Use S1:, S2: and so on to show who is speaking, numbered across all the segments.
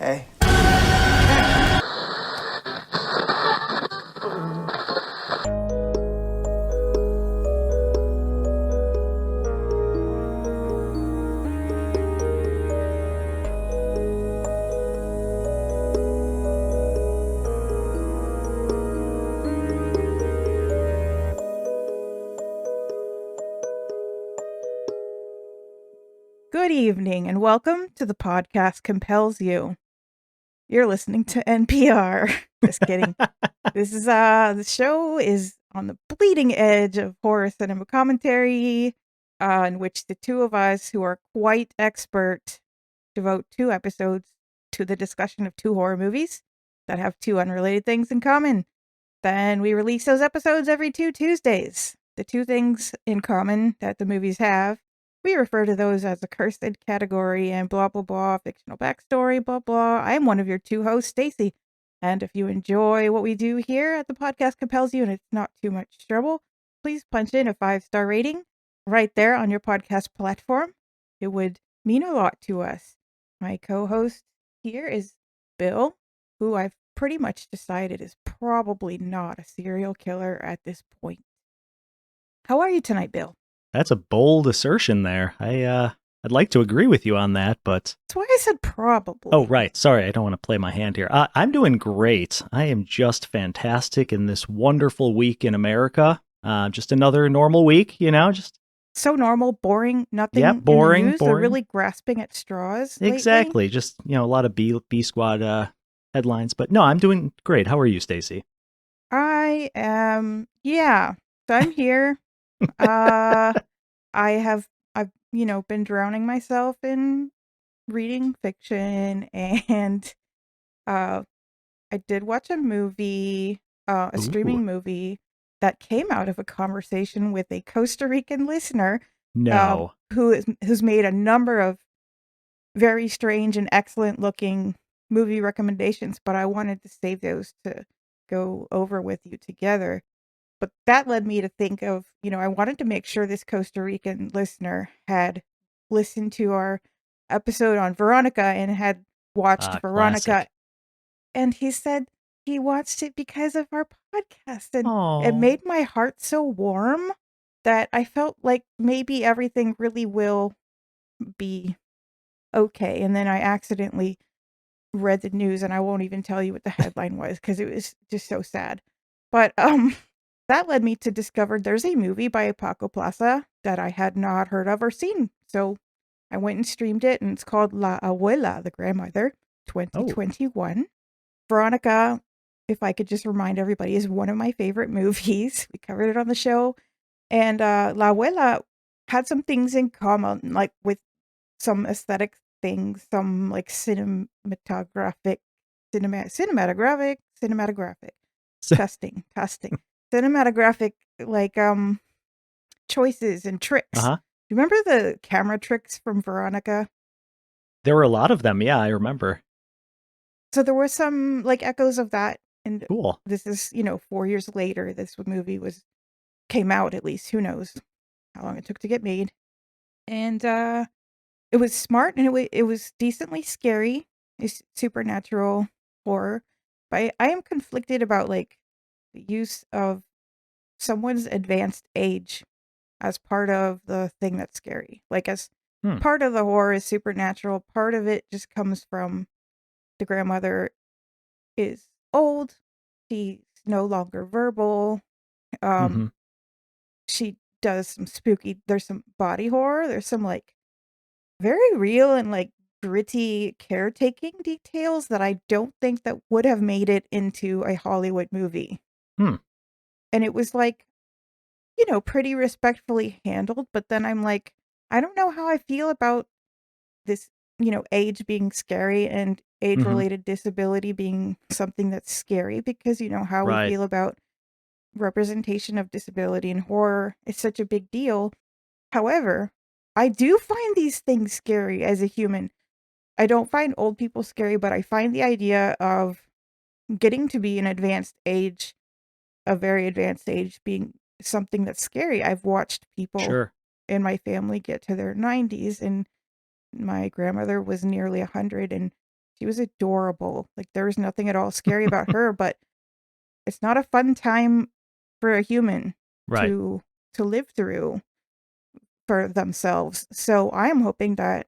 S1: Okay.
S2: Good evening and welcome to the podcast Compels You. You're listening to NPR. Just kidding. This is the show is on the bleeding edge of horror cinema commentary, in which the two of us who are quite expert devote 2 episodes to the discussion of 2 horror movies that have 2 unrelated things in common. Then we release those episodes every 2 Tuesdays. The 2 things in common that the movies have, we refer to those as a cursed category and blah, blah, blah, fictional backstory, blah, blah. I'm one of your 2 hosts, Stacy. And if you enjoy what we do here at the podcast Compels You and it's not too much trouble, please punch in a 5-star rating right there on your podcast platform. It would mean a lot to us. My co-host here is Bill, who I've pretty much decided is probably not a serial killer at this point. How are you tonight, Bill?
S3: That's a bold assertion there. I'd like to agree with you on that, but
S2: That's why I said probably.
S3: oh, right. Sorry, I don't want to play my hand here. I'm doing great. I am just fantastic in this wonderful week in America. Just another normal week, just
S2: So normal, boring, nothing
S3: yeah,
S2: in the
S3: boring,
S2: news. They're
S3: boring.
S2: really grasping at straws lately.
S3: Exactly. Just a lot of B Squad headlines, but no, I'm doing great. How are you, Stacy?
S2: I am, yeah. So I'm here. I've been drowning myself in reading fiction, and I did watch a movie, a streaming
S3: Ooh,
S2: movie that came out of a conversation with a Costa Rican listener,
S3: no.
S2: who's made a number of very strange and excellent looking movie recommendations, but I wanted to save those to go over with you together. But that led me to think of, I wanted to make sure this Costa Rican listener had listened to our episode on Veronica and had watched Veronica.
S3: Classic.
S2: And he said he watched it because of our podcast. And it
S3: Oh,
S2: made my heart so warm that I felt like maybe everything really will be okay. And then I accidentally read the news, and I won't even tell you what the headline was because it was just so sad. But that led me to discover there's a movie by Paco Plaza that I had not heard of or seen. So I went and streamed it, and it's called La Abuela, the grandmother,
S3: oh,
S2: 2021. Veronica, if I could just remind everybody, is one of my favorite movies. We covered it on the show. And La Abuela had some things in common, like with some aesthetic things, some like cinematographic, testing, cinematographic, like choices and tricks.
S3: uh-huh.
S2: You remember the camera tricks from Veronica?
S3: There were a lot of them. Yeah, I remember.
S2: So there were some like echoes of that, and
S3: Cool.
S2: this is 4 years later. This movie came out, at least. Who knows how long it took to get made? And it was smart, and it was decently scary. It's supernatural horror, but I am conflicted about like the use of someone's advanced age as part of the thing that's scary. Like, as
S3: Hmm.
S2: part of the horror is supernatural, part of it just comes from the grandmother is old, she's no longer verbal, um,
S3: Mm-hmm.
S2: she does some spooky there's some body horror, there's some, like, very real and, like, gritty caretaking details that I don't think that would have made it into a Hollywood movie.
S3: Hmm.
S2: And it was, like, pretty respectfully handled, but then I'm like, I don't know how I feel about this, age being scary and
S3: Mm-hmm.
S2: age-related disability being something that's scary because how we
S3: Right.
S2: feel about representation of disability in horror is such a big deal. However, I do find these things scary as a human. I don't find old people scary, but I find the idea of getting to be an advanced age, a very advanced age, being something that's scary. I've watched people
S3: Sure.
S2: in my family get to their 90s, and my grandmother was nearly 100, and She was adorable. Like, there was nothing at all scary about her, but it's not a fun time for a human
S3: Right.
S2: to live through for themselves. So I am hoping that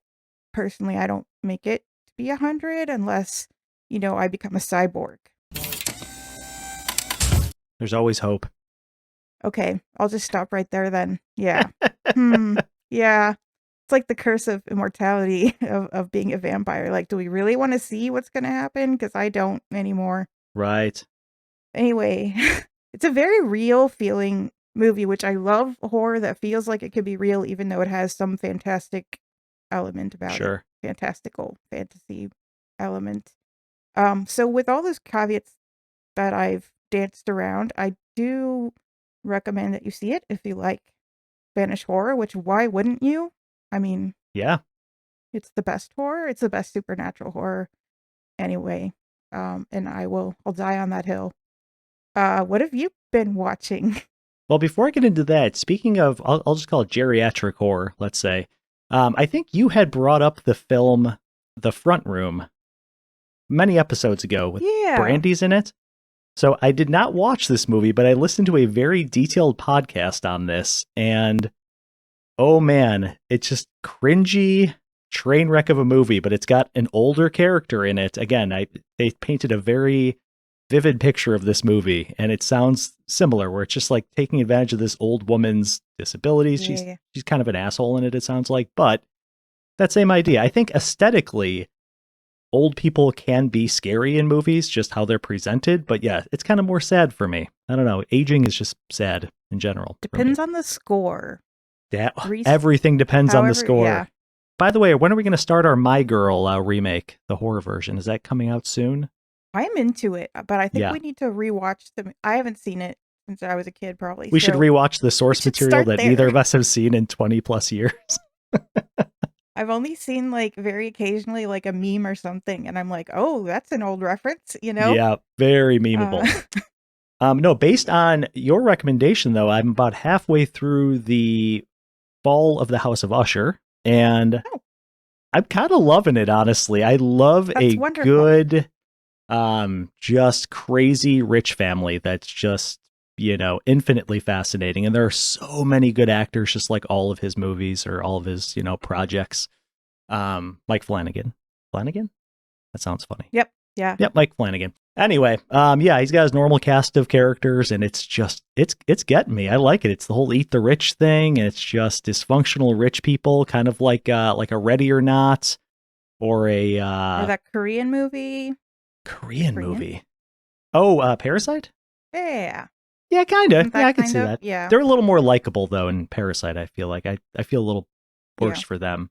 S2: personally I don't make it to be 100 unless, I become a cyborg.
S3: There's always hope.
S2: Okay, I'll just stop right there then. Yeah. Yeah. It's like the curse of immortality of being a vampire. Like, do we really want to see what's going to happen? Because I don't anymore.
S3: Right.
S2: Anyway, it's a very real feeling movie, which I love horror that feels like it could be real, even though it has some fantastic element about it.
S3: Sure.
S2: Fantastical fantasy element. So with all those caveats that I've danced around, I do recommend that you see it if you like Spanish horror, which why wouldn't you? I mean,
S3: Yeah.
S2: it's the best horror. It's the best supernatural horror anyway. And I'll die on that hill. What have you been watching?
S3: Well, before I get into that, speaking of, I'll just call it geriatric horror, let's say. I think you had brought up the film The Front Room many episodes ago with
S2: Yeah.
S3: Brandy's in it. So I did not watch this movie, but I listened to a very detailed podcast on this, and oh man, it's just cringy train wreck of a movie, but it's got an older character in it. Again, they painted a very vivid picture of this movie, and it sounds similar, where it's just like taking advantage of this old woman's disabilities.
S2: Yeah.
S3: She's kind of an asshole in it sounds like, but that same idea. I think aesthetically, old people can be scary in movies, just how they're presented. But yeah, it's kind of more sad for me. I don't know. Aging is just sad in general.
S2: Depends on the score.
S3: Everything depends on the score.
S2: Yeah.
S3: By the way, when are we going to start our My Girl remake, the horror version? Is that coming out soon?
S2: I'm into it, but I think we need to rewatch them. I haven't seen it since I was a kid, probably.
S3: We should rewatch the source material that neither of us have seen in 20 plus years.
S2: I've only seen like very occasionally like a meme or something, and I'm like, oh, that's an old reference,
S3: Yeah, very memeable. No, based on your recommendation, though, I'm about halfway through the Fall of the House of Usher, and I'm kind of loving it, honestly. I love good, just crazy rich family that's just, infinitely fascinating. And there are so many good actors, just like all of his movies or all of his, Projects. Mike Flanagan. Flanagan? That sounds funny.
S2: Yep. Yeah.
S3: Yep, Mike Flanagan. Anyway, he's got his normal cast of characters, and it's just, it's getting me. I like it. It's the whole eat the rich thing, and it's just dysfunctional rich people, kind of like a Ready or Not, or a...
S2: or that Korean movie.
S3: Korean movie? Oh, Parasite?
S2: Yeah.
S3: Yeah, kind of. Yeah, I can see that.
S2: Yeah.
S3: They're a little more likable, though, in Parasite, I feel like. I feel a little worse for them.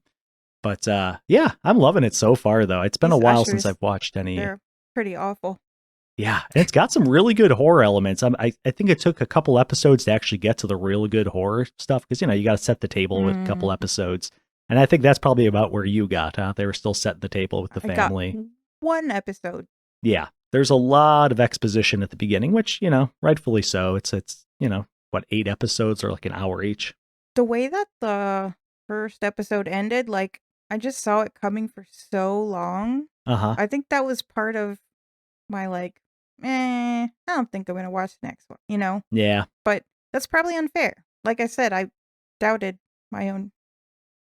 S3: But, I'm loving it so far, though. It's been a while since I've watched any...
S2: They're pretty awful.
S3: Yeah, and it's got some really good horror elements. I think it took a couple episodes to actually get to the real good horror stuff, because, you got to set the table with a couple episodes. And I think that's probably about where you got, huh? They were still setting the table with the family.
S2: Got one episode.
S3: Yeah, there's a lot of exposition at the beginning, which, rightfully so. It's 8 episodes or like an hour each.
S2: The way that the first episode ended, like, I just saw it coming for so long. I think that was part of my like, I don't think I'm gonna watch the next one,
S3: Yeah.
S2: But that's probably unfair. Like I said, I doubted my own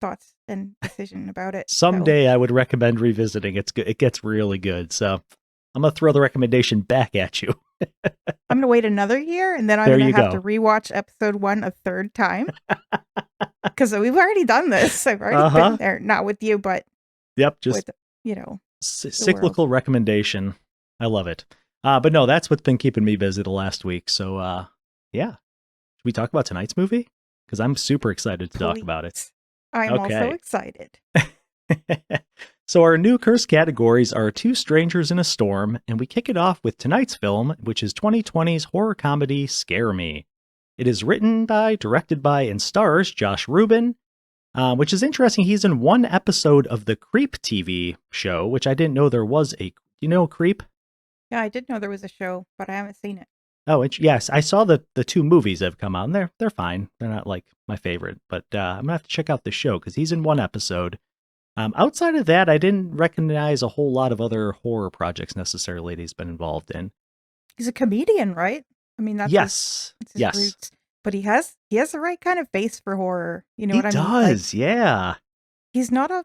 S2: thoughts and decision about it.
S3: Someday I would recommend revisiting. It's good. It gets really good. So I'm gonna throw the recommendation back at you.
S2: I'm gonna wait another year, and then I'm gonna have to rewatch episode 1 a third time. Because we've already done this. I've already been there, not with you, but
S3: just
S2: with,
S3: cyclical recommendation. I love it. But no, that's what's been keeping me busy the last week. So should we talk about tonight's movie? Because I'm super excited to talk about it.
S2: I'm also excited.
S3: So our new curse categories are Two Strangers in a Storm, and we kick it off with tonight's film, which is 2020's horror comedy Scare Me. It is written by, directed by, and stars Josh Rubin, which is interesting. He's in one episode of the Creep TV show, which I didn't know there was a... You know Creep?
S2: Yeah, I did know there was a show, but I haven't seen it.
S3: Oh, yes. I saw the 2 movies that have come out, and they're fine. They're not like my favorite, but I'm going to have to check out the show because he's in one episode. Outside of that, I didn't recognize a whole lot of other horror projects necessarily that he's been involved in.
S2: He's a comedian, right? I mean,
S3: Yes.
S2: that's his
S3: Yes.
S2: roots. But he has the right kind of face for horror. You know
S3: He
S2: what I mean? Like,
S3: does, yeah.
S2: he's not a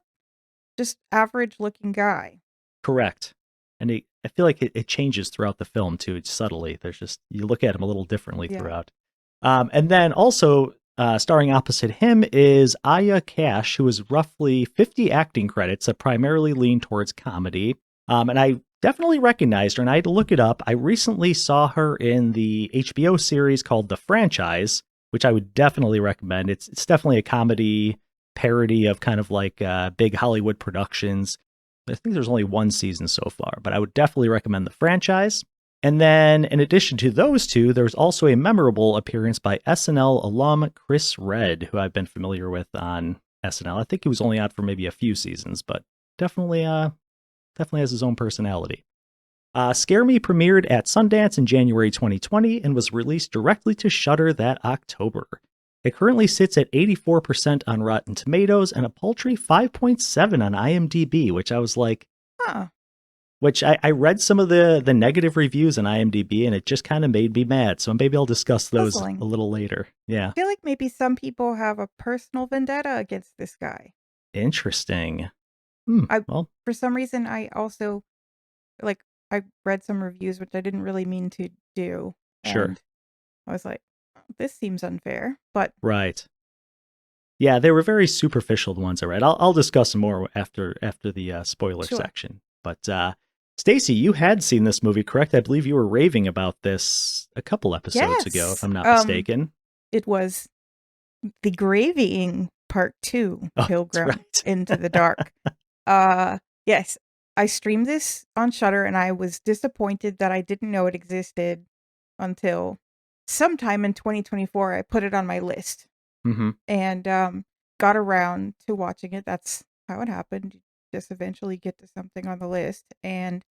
S2: just average looking guy.
S3: Correct. And I feel like it changes throughout the film too, subtly. There's just, you look at him a little differently
S2: Yeah.
S3: throughout. And then also starring opposite him is Aya Cash, who has roughly 50 acting credits that primarily lean towards comedy. And I definitely recognized her, and I had to look it up. I recently saw her in the HBO series called The Franchise, which I would definitely recommend. It's definitely a comedy parody of kind of like big Hollywood productions. I think there's only one season so far, but I would definitely recommend The Franchise. And then, in addition to those two, there's also a memorable appearance by SNL alum Chris Redd, who I've been familiar with on SNL. I think he was only on for maybe a few seasons, but definitely has his own personality. Scare Me premiered at Sundance in January 2020 and was released directly to Shudder that October. It currently sits at 84% on Rotten Tomatoes and a paltry 5.7 on IMDb, which I was like,
S2: Huh.
S3: which I read some of the negative reviews on IMDb, and it just kind of made me mad. So maybe I'll discuss those
S2: Puzzling.
S3: a little later. Yeah.
S2: I feel like maybe some people have a personal vendetta against this guy.
S3: Interesting. Well,
S2: For some reason, I also, like, I read some reviews, which I didn't really mean to do.
S3: sure.
S2: And I was like, this seems unfair, but
S3: Right. Yeah, they were very superficial, the ones I read. I'll discuss some more after the spoiler
S2: sure.
S3: section. But Stacy, you had seen this movie, correct? I believe you were raving about this a couple episodes ago, if
S2: Yes.
S3: I'm not mistaken.
S2: It was the Gravying Part 2,
S3: Oh, that's
S2: Pilgrim
S3: right.
S2: into the Dark. Yes, I streamed this on Shudder, and I was disappointed that I didn't know it existed until sometime in 2024. I put it on my list
S3: Mm-hmm.
S2: and got around to watching it. That's how it happened. You just eventually get to something on the list. And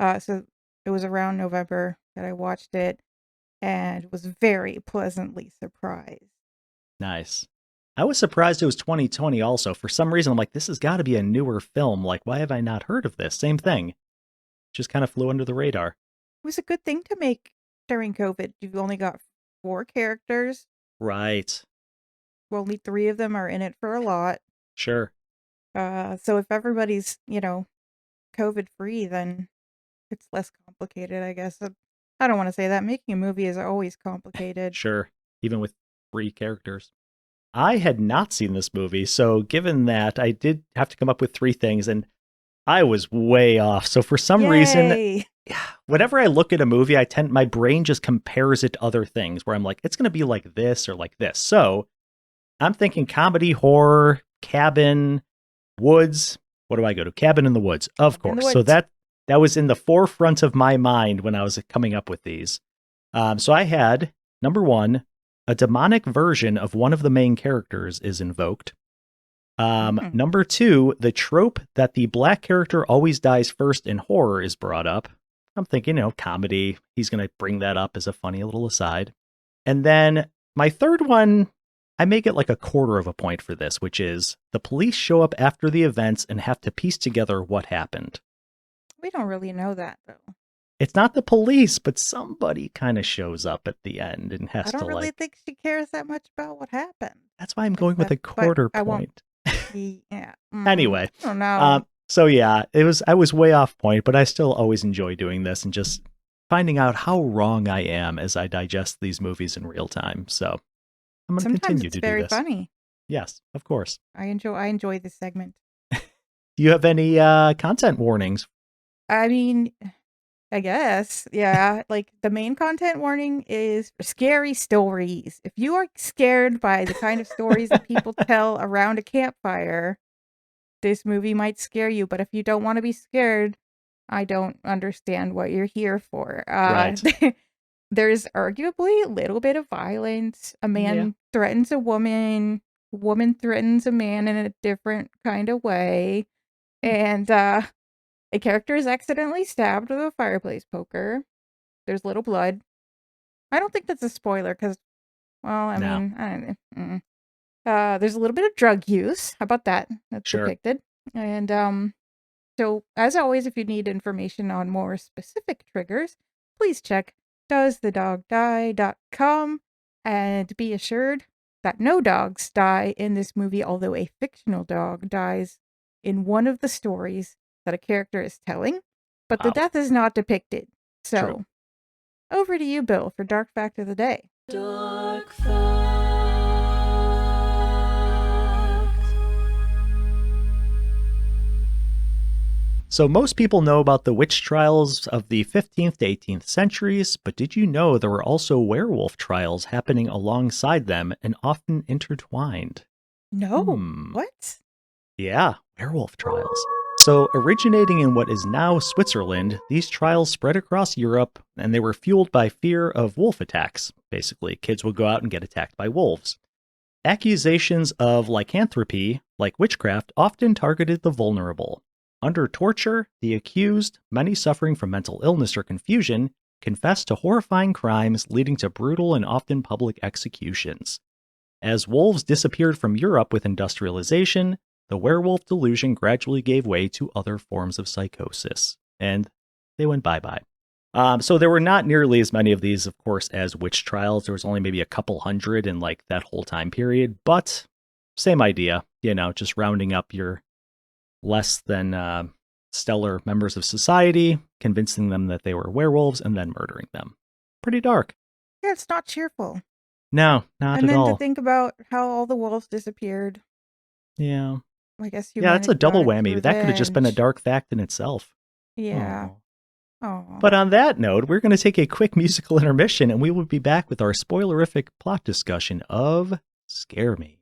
S2: so it was around November that I watched it and was very pleasantly surprised.
S3: Nice. I was surprised it was 2020 also. For some reason, I'm like, this has got to be a newer film. Like, why have I not heard of this? Same thing. Just kind of flew under the radar.
S2: It was a good thing to make during COVID. You've only got 4 characters.
S3: Right.
S2: Well, only 3 of them are in it for a lot.
S3: Sure.
S2: So if everybody's, COVID free, then it's less complicated, I guess. I don't want to say that. Making a movie is always complicated.
S3: Sure. Even with 3 characters. I had not seen this movie, so given that, I did have to come up with 3 things, and I was way off. So for some reason,
S2: Yay!
S3: whenever I look at a movie, my brain just compares it to other things where I'm like, it's going to be like this or like this. So I'm thinking comedy, horror, cabin, woods. What do I go to? Cabin in the woods, of
S2: In the
S3: course. So
S2: woods.
S3: that was in the forefront of my mind when I was coming up with these. So I had number 1, a demonic version of one of the main characters is invoked. Number 2, the trope that the black character always dies first in horror is brought up. I'm thinking, comedy. He's going to bring that up as a funny little aside. And then my third one, I make it like a quarter of a point for this, which is the police show up after the events and have to piece together what happened.
S2: We don't really know that, though.
S3: It's not the police, but somebody kind of shows up at the end and has to
S2: I don't really think she cares that much about what happened.
S3: That's why I'm going with a quarter point.
S2: Yeah.
S3: Anyway.
S2: I don't know.
S3: So yeah, I was way off point, but I still always enjoy doing this and just finding out how wrong I am as I digest these movies in real time. So I'm going to continue to do this.
S2: Sometimes it's very funny.
S3: Yes, of course.
S2: I enjoy this segment.
S3: Do you have any content warnings?
S2: I mean, I guess, yeah. Like, the main content warning is scary stories. If you are scared by the kind of stories that people tell around a campfire, this movie might scare you. But if you don't want to be scared, I don't understand what you're here for.
S3: Right.
S2: There's arguably a little bit of violence. A man threatens a woman threatens a man in a different kind of way. And a character is accidentally stabbed with a fireplace poker. There's little blood. I don't think that's a spoiler because, well, I mean, I don't know. There's a little bit of drug use. How about that? That's
S3: Sure.
S2: depicted. And so, as always, if you need information on more specific triggers, please check doesthedogdie.com and be assured that no dogs die in this movie, although a fictional dog dies in one of the stories that a character is telling, but the
S3: Wow.
S2: death is not depicted. So,
S3: True.
S2: over to you, Bill, for Dark Fact of the Day.
S1: Dark Fact.
S3: So most people know about the witch trials of the 15th to 18th centuries, but did you know there were also werewolf trials happening alongside them and often intertwined?
S2: No. What?
S3: Yeah, werewolf trials. So originating in what is now Switzerland, these trials spread across Europe, and they were fueled by fear of wolf attacks. Basically, kids would go out and get attacked by wolves. Accusations of lycanthropy, like witchcraft, often targeted the vulnerable. Under torture, the accused, many suffering from mental illness or confusion, confessed to horrifying crimes leading to brutal and often public executions. As wolves disappeared from Europe with industrialization, the werewolf delusion gradually gave way to other forms of psychosis, and they went bye-bye. So there were not nearly as many of these, of course, as witch trials. There was only maybe a couple hundred in like that whole time period, but same idea, just rounding up your less than stellar members of society, convincing them that they were werewolves, and then murdering them. Pretty dark.
S2: Yeah, it's not cheerful.
S3: No, not
S2: and
S3: at
S2: then
S3: all.
S2: to think about how all the wolves disappeared.
S3: Yeah.
S2: I guess
S3: Yeah, that's a
S2: humanity
S3: double
S2: got its
S3: whammy. That could have just been a
S2: revenge.
S3: dark fact in itself.
S2: Yeah.
S3: Oh.
S2: Oh.
S3: But on that note, we're going to take a quick musical intermission, and we will be back with our spoilerific plot discussion of Scare Me.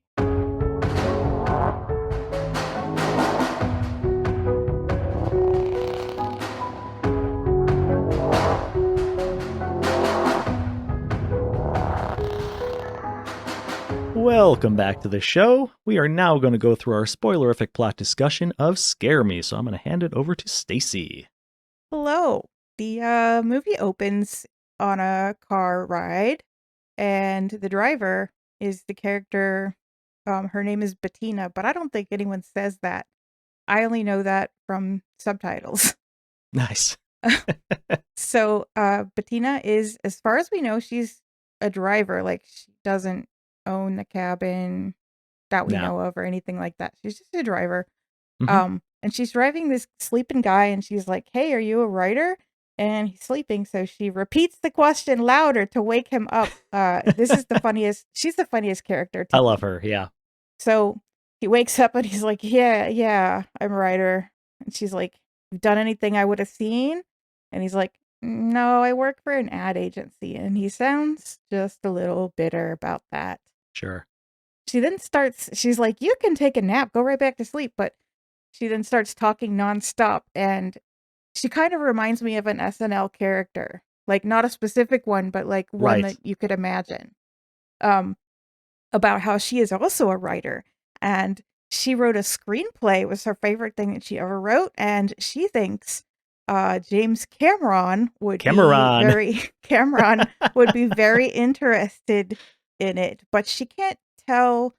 S3: Welcome back to the show. We are now going to go through our spoilerific plot discussion of Scare Me, so I'm going to hand it over to Stacy.
S2: Hello. The movie opens on a car ride, and the driver is the character. Her name is Bettina, but I don't think anyone says that. I only know that from subtitles.
S3: Nice.
S2: So, Bettina is, as far as we know, she's a driver. Like, she doesn't own the cabin that we know of or anything like that. She's just a driver.
S3: Mm-hmm.
S2: And she's driving this sleeping guy, and she's like, "Hey, are you a writer?" And he's sleeping, so she repeats the question louder to wake him up. This is the funniest. She's the funniest character to
S3: I
S2: me.
S3: love her, yeah.
S2: So he wakes up and he's like, yeah, I'm a writer. And she's like, "You've done anything I would have seen?" And he's like, "No, I work for an ad agency." And he sounds just a little bitter about that.
S3: Sure.
S2: She then she's like, "You can take a nap, go right back to sleep." But she then starts talking nonstop, and she kind of reminds me of an SNL character. Like, not a specific one, but like one that you could imagine. About how she is also a writer, and she wrote a screenplay. It was her favorite thing that she ever wrote, and she thinks James Cameron would be very interested in it, but she can't tell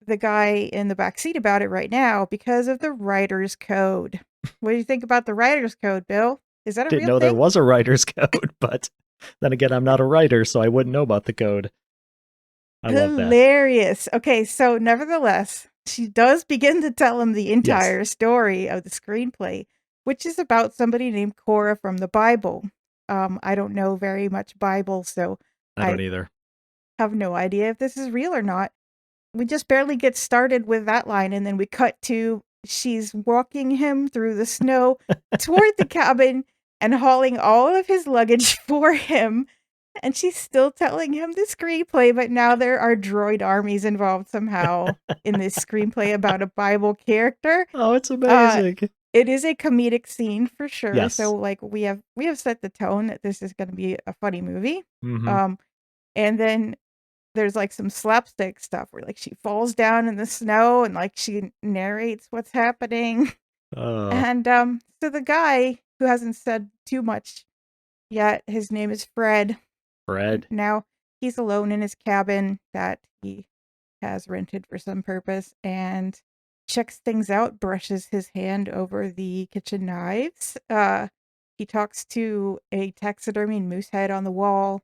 S2: the guy in the backseat about it right now because of the writer's code. What do you think about the writer's code, Bill? Is that a
S3: Didn't
S2: real
S3: know
S2: thing?
S3: there was a writer's code, but then again, I'm not a writer, so I wouldn't know about the code. I love that.
S2: Hilarious. Okay, so nevertheless, she does begin to tell him the entire story of the screenplay, which is about somebody named Cora from the Bible. I don't know very much Bible, so
S3: I don't either.
S2: Have no idea if this is real or not. We just barely get started with that line, and then we cut to she's walking him through the snow toward the cabin and hauling all of his luggage for him. And she's still telling him the screenplay, but now there are droid armies involved somehow in this screenplay about a Bible character.
S3: Oh, it's amazing.
S2: It is a comedic scene for sure.
S3: Yes.
S2: So like we have set the tone that this is going to be a funny movie.
S3: Mm-hmm.
S2: And then there's like some slapstick stuff where like she falls down in the snow and like she narrates what's happening. And so the guy who hasn't said too much yet, his name is Fred. Now he's alone in his cabin that he has rented for some purpose, and checks things out, brushes his hand over the kitchen knives. He talks to a taxidermy moose head on the wall,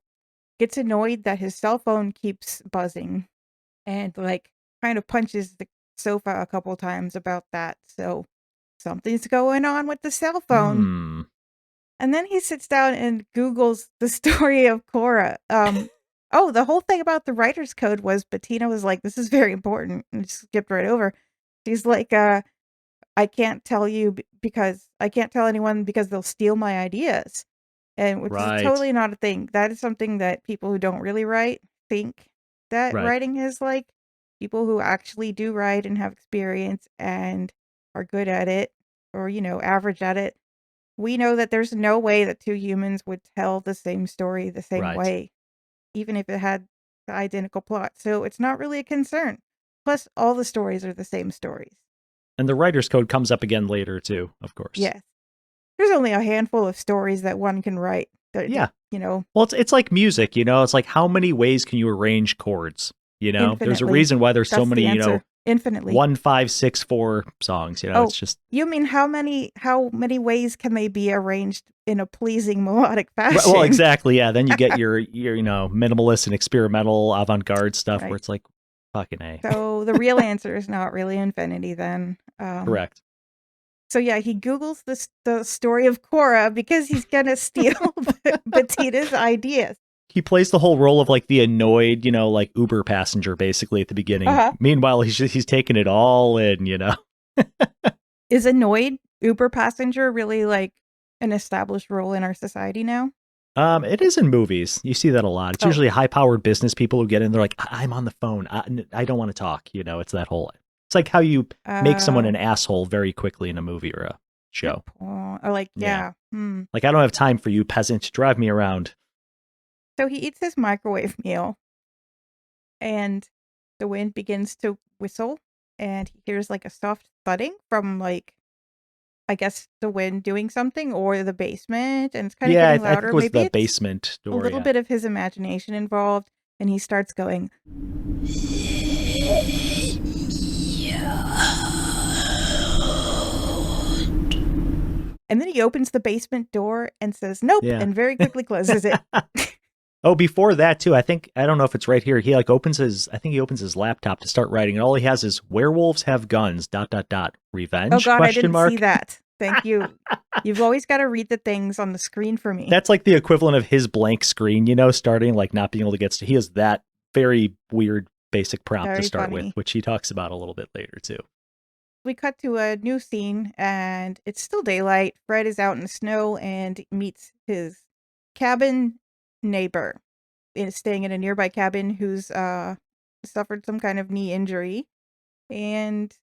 S2: gets annoyed that his cell phone keeps buzzing, and like kind of punches the sofa a couple times about that. So something's going on with the cell phone.
S3: Hmm.
S2: And then he sits down and Googles the story of Cora. Oh, the whole thing about the writer's code was Bettina was like, this is very important, and just skipped right over. She's like, I can't tell you because I can't tell anyone because they'll steal my ideas. And which is
S3: Right.
S2: totally not a thing. That is something that people who don't really write think that
S3: Right.
S2: writing is like. People who actually do write and have experience and are good at it, or, average at it, we know that there's no way that two humans would tell the same story the same
S3: Right.
S2: way, even if it had the identical plot. So it's not really a concern. Plus, all the stories are the same stories.
S3: And the writer's code comes up again later, too, of course.
S2: Yes. There's only a handful of stories that one can write.
S3: Yeah.
S2: Well,
S3: it's like music, It's like, how many ways can you arrange chords? There's a
S2: Infinitely.
S3: reason why there's so
S2: That's the
S3: many,
S2: answer. Infinitely.
S3: 1, 5, 6, 4 songs.
S2: Oh,
S3: It's just
S2: you mean how many ways can they be arranged in a pleasing melodic fashion?
S3: well, exactly. Yeah. Then you get your minimalist and experimental avant-garde stuff where
S2: Right.
S3: it's like, fucking A.
S2: So the real answer is not really infinity then.
S3: Correct.
S2: So yeah, he Googles the story of Cora because he's gonna steal Bettina's ideas.
S3: He plays the whole role of like the annoyed, like Uber passenger basically at the beginning.
S2: Uh-huh.
S3: Meanwhile, he's taking it all in,
S2: Is annoyed Uber passenger really like an established role in our society now?
S3: It is in movies. You see that a lot. It's usually high-powered business people who get in. They're like, I'm on the phone. I don't want to talk. It's that whole. It's like how you make someone an asshole very quickly in a movie or a show.
S2: Or like, yeah.
S3: Like, I don't have time for you, peasant. Drive me around.
S2: So he eats his microwave meal, and the wind begins to whistle, and he hears like a soft thudding from like, I guess the wind doing something or the basement, and it's kind of getting louder.
S3: I think it was
S2: Maybe
S3: the
S2: it's
S3: basement door.
S2: a little bit of his imagination involved, and he starts going. And then he opens the basement door and says, nope, and very quickly closes it.
S3: Oh, before that too, I don't know if it's right here. He like opens his laptop to start writing, and all he has is werewolves have guns, ... Revenge?
S2: Oh God, I didn't
S3: mark?
S2: see that. Thank you. You've always got to read the things on the screen for me.
S3: That's like the equivalent of his blank screen, starting like not being able to get he has that very weird basic prop
S2: Very
S3: to start
S2: funny.
S3: with, which he talks about a little bit later too.
S2: We cut to a new scene, and it's still daylight. Fred is out in the snow and meets his cabin neighbor, staying in a nearby cabin, who's suffered some kind of knee injury. And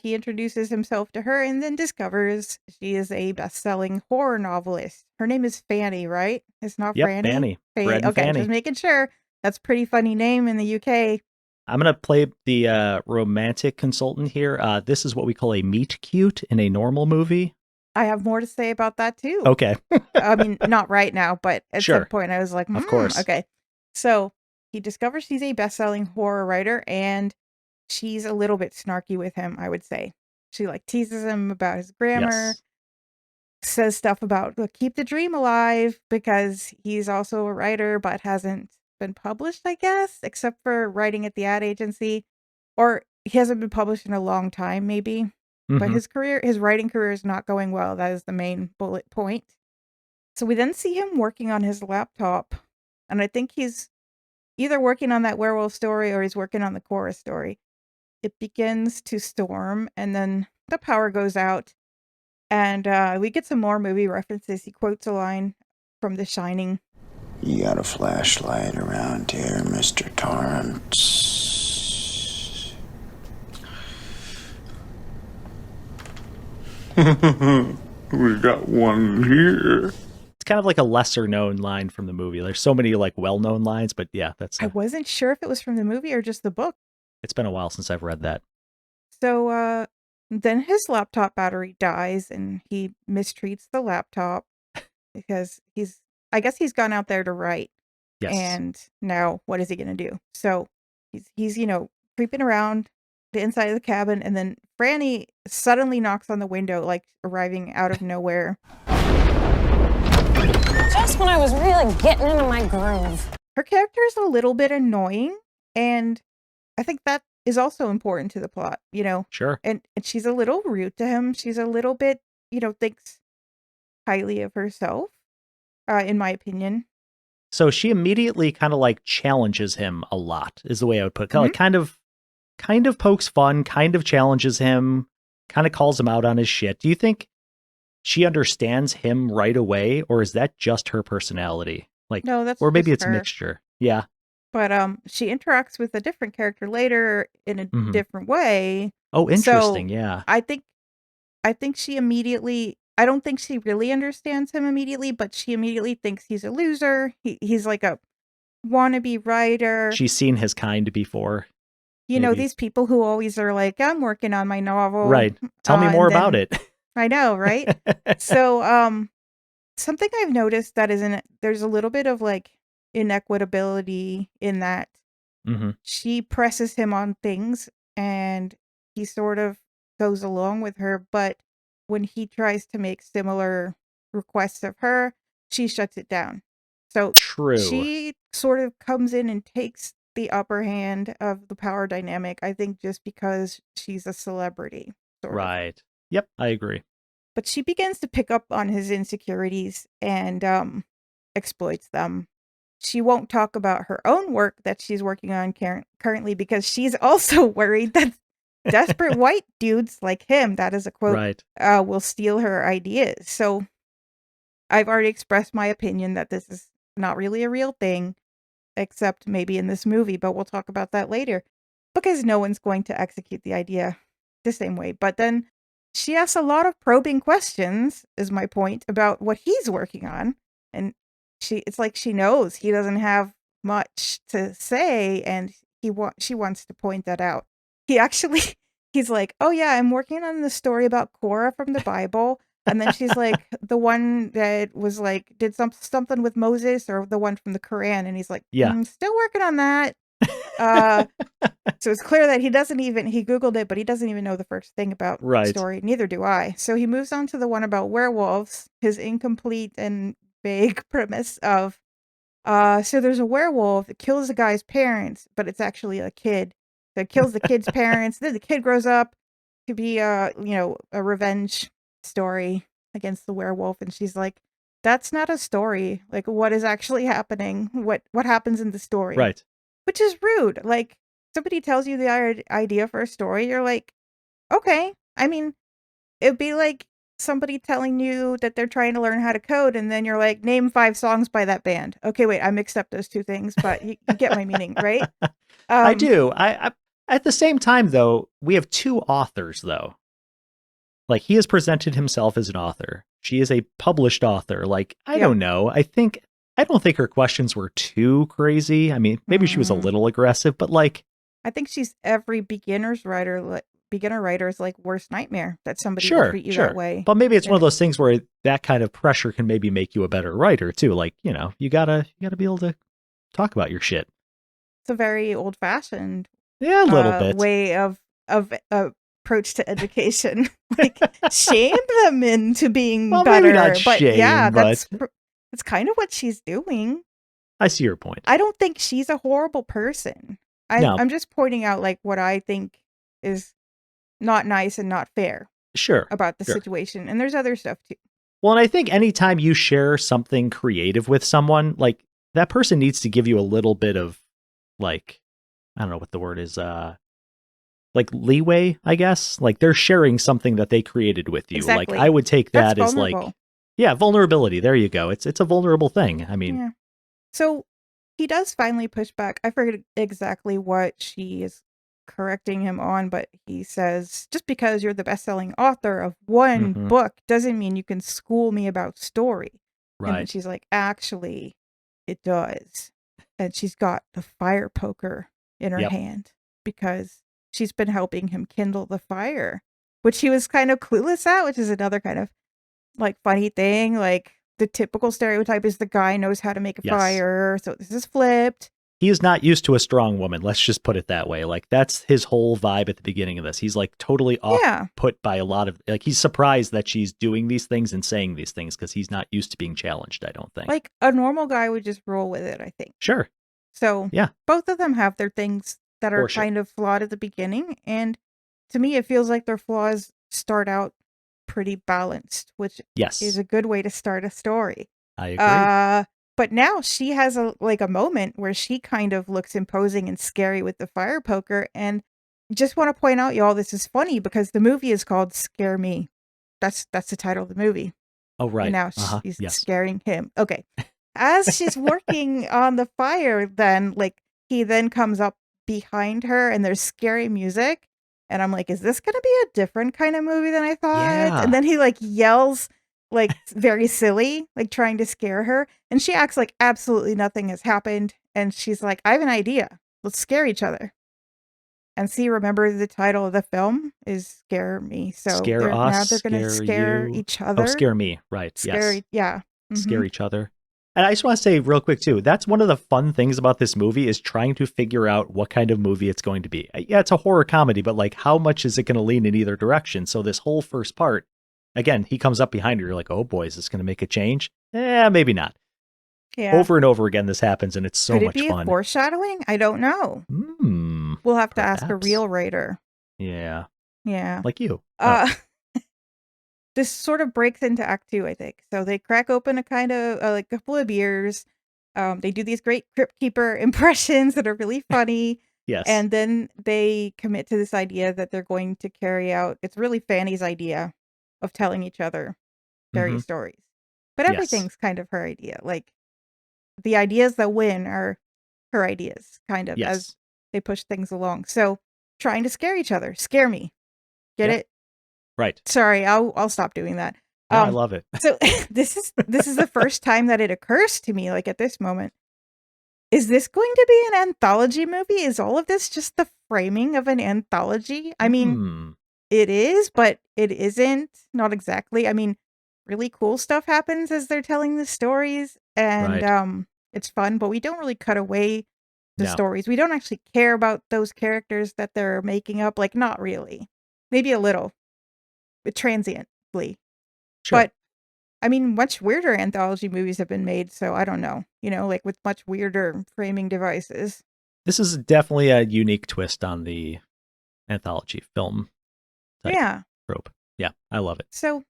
S2: he introduces himself to her and then discovers she is a best-selling horror novelist. Her name is Fanny, right? It's not
S3: Yep,
S2: Franny?
S3: Fanny. Fred and
S2: Okay,
S3: Fanny.
S2: just making sure. That's a pretty funny name in the UK.
S3: I'm going to play the romantic consultant here. This is what we call a meet cute in a normal movie.
S2: I have more to say about that too.
S3: Okay.
S2: I mean, not right now, but at
S3: Sure.
S2: some point I was like,
S3: Of course.
S2: Okay. So he discovers she's a best-selling horror writer, and she's a little bit snarky with him, I would say. She like teases him about his grammar, says stuff about keep the dream alive because he's also a writer but hasn't been published, I guess, except for writing at the ad agency, or he hasn't been published in a long time, maybe. But his writing career is not going well. That is the main bullet point. So we then see him working on his laptop, and I think he's either working on that werewolf story or he's working on the Cora story. It begins to storm, and then the power goes out, and we get some more movie references. He quotes a line from The Shining.
S4: You got a flashlight around here, Mr. Torrance? We got one here.
S3: It's kind of like a lesser known line from the movie. There's so many like well-known lines, but yeah, that's
S2: I wasn't sure if it was from the movie or just the book.
S3: It's been a while since I've read that.
S2: So then his laptop battery dies, and he mistreats the laptop because I guess he's gone out there to write.
S3: Yes.
S2: And now what is he going to do? So he's creeping around the inside of the cabin, and then Franny suddenly knocks on the window, like arriving out of nowhere.
S1: Just when I was really getting into my groove.
S2: Her character is a little bit annoying, and I think that is also important to the plot, you know?
S3: Sure.
S2: And she's a little rude to him. She's a little bit, thinks highly of herself, in my opinion.
S3: So she immediately kind of like challenges him a lot, is the way I would put it. Like kind of pokes fun, kind of challenges him, kind of calls him out on his shit. Do you think she understands him right away, or is that just her personality? Like,
S2: no, that's
S3: or maybe
S2: just
S3: it's
S2: her.
S3: a mixture. Yeah.
S2: But she interacts with a different character later in a different way.
S3: Oh, interesting.
S2: So
S3: yeah.
S2: I think she immediately. I don't think she really understands him immediately, but she immediately thinks he's a loser. He's like a wannabe writer.
S3: She's seen his kind before.
S2: You know, these people who always are like, I'm working on my novel.
S3: Right. Tell me more about it.
S2: I know, right? So, something I've noticed that there's a little bit of like inequitability in that she presses him on things and he sort of goes along with her, but when he tries to make similar requests of her, she shuts it down. So
S3: True.
S2: She sort of comes in and takes the upper hand of the power dynamic, I think, just because she's a celebrity.
S3: Right. Yep, I agree.
S2: But she begins to pick up on his insecurities and exploits them. She won't talk about her own work that she's working on currently because she's also worried that desperate white dudes like him, that is a quote,
S3: right.
S2: Will steal her ideas. So I've already expressed my opinion that this is not really a real thing, except maybe in this movie, but we'll talk about that later, because no one's going to execute the idea the same way. But then she asks a lot of probing questions, is my point, about what he's working on. And it's like she knows he doesn't have much to say, and she wants to point that out. He's like, oh yeah, I'm working on the story about Cora from the Bible. And then she's like, the one that was like, did something with Moses, or the one from the Quran. And he's like, still working on that. So it's clear that he Googled it, but he doesn't even know the first thing about the story. Neither do I. So he moves on to the one about werewolves, his incomplete and vague premise of, so there's a werewolf that kills the guy's parents, but it's actually a kid that kills the kid's parents. Then the kid grows up to be a revenge story against the werewolf. And she's like, that's not a story. Like, what is actually happening? What happens in the story?
S3: Right.
S2: Which is rude. Like, somebody tells you the idea for a story, you're like, okay. I mean, it'd be like somebody telling you that they're trying to learn how to code, and then you're like, name 5 songs by that band. Okay, wait, I mixed up those 2 things, but you get my meaning, right?
S3: I do. I at the same time, though, we have 2 authors, though. Like, he has presented himself as an author. She is a published author. Like, I don't know. I don't think her questions were too crazy. I mean, maybe she was a little aggressive, but like,
S2: I think she's every beginner writer's like worst nightmare, that somebody will treat you that way.
S3: But maybe it's one of those things where that kind of pressure can maybe make you a better writer too. Like, you gotta be able to talk about your shit.
S2: It's a very old fashioned
S3: a little bit
S2: way of approach to education. Like, shame them into being better.
S3: Maybe not
S2: but
S3: shame,
S2: yeah, that's kind of what she's doing.
S3: I see your point.
S2: I don't think she's a horrible person. I'm just pointing out like what I think is not nice and not fair. About the situation. And there's other stuff too.
S3: Well, and I think anytime you share something creative with someone, like, that person needs to give you a little bit of, like, I don't know what the word is, like leeway, I guess. Like, they're sharing something that they created with you.
S2: Exactly.
S3: Like, I would take that
S2: That's
S3: as
S2: vulnerable.
S3: like, vulnerability. There you go. It's a vulnerable thing. I mean,
S2: So he does finally push back. I forget exactly what she is correcting him on, but he says, just because you're the best-selling author of one book doesn't mean you can school me about story.
S3: Right.
S2: And she's like, actually, it does. And she's got the fire poker in her hand because she's been helping him kindle the fire, which he was kind of clueless at, which is another kind of like funny thing. Like, the typical stereotype is the guy knows how to make a fire. So this is flipped.
S3: he is not used to a strong woman. Let's just put it that way. Like, that's his whole vibe at the beginning of this. He's like totally off put by a lot of, like, he's surprised that she's doing these things and saying these things because he's not used to being challenged, I don't think.
S2: Like a normal guy would just roll with it, I think.
S3: Sure.
S2: So
S3: yeah,
S2: both of them have their things that are
S3: For sure.
S2: kind of flawed at the beginning. And to me, it feels like their flaws start out pretty balanced, which
S3: yes,
S2: is a good way to start a story.
S3: I agree.
S2: But now she has a moment where she kind of looks imposing and scary with the fire poker. And just want to point out, y'all, this is funny because the movie is called Scare Me. That's the title of the movie.
S3: Oh, right.
S2: And now she's
S3: Yes.
S2: scaring him. Okay. As she's working on the fire, then like he then comes up behind her and there's scary music. And I'm like, is this going to be a different kind of movie than I thought?
S3: Yeah.
S2: And then he like yells like very silly, like trying to scare her. And she acts like absolutely nothing has happened. And she's like, I have an idea. Let's scare each other. And see, remember the title of the film is Scare Me. So
S3: Scare
S2: now
S3: us,
S2: they're going to scare
S3: you.
S2: each other.
S3: Oh, scare me. Right.
S2: Scare,
S3: yes.
S2: yeah.
S3: Scare each other. And I just want to say real quick, too, that's one of the fun things about this movie is trying to figure out what kind of movie it's going to be. Yeah, it's a horror comedy, but like how much is it going to lean in either direction? So this whole first part, again, he comes up behind her. You're like, oh, boy, is this going to make a change? Maybe not.
S2: Yeah.
S3: Over and over again, this happens, and it's so
S2: Could it
S3: much
S2: be
S3: fun.
S2: a foreshadowing? I don't know. We'll have to ask a
S3: perhaps.
S2: real writer.
S3: Yeah.
S2: Yeah.
S3: Like you.
S2: This sort of breaks into Act 2, I think. So they crack open a kind of like a couple of beers. They do these great Crypt Keeper impressions that are really funny.
S3: Yes.
S2: And then they commit to this idea that they're going to carry out. It's really Fanny's idea of telling each other scary stories. But everything's kind of her idea. Like the ideas that win are her ideas, kind of, as they push things along. So trying to scare each other. Scare me. Get it?
S3: Right.
S2: Sorry, I'll stop doing that.
S3: No, I love it.
S2: So this is the first time that it occurs to me, like at this moment, is this going to be an anthology movie? Is all of this just the framing of an anthology? I mean, it is, but it isn't. Not exactly. I mean, really cool stuff happens as they're telling the stories, and it's fun, but we don't really cut away the stories. We don't actually care about those characters that they're making up. Like, not really. Maybe a little. But transiently.
S3: Sure.
S2: But I mean, much weirder anthology movies have been made, so I don't know. You know, like with much weirder framing devices.
S3: This is definitely a unique twist on the anthology film type trope. Yeah, I love it.
S2: So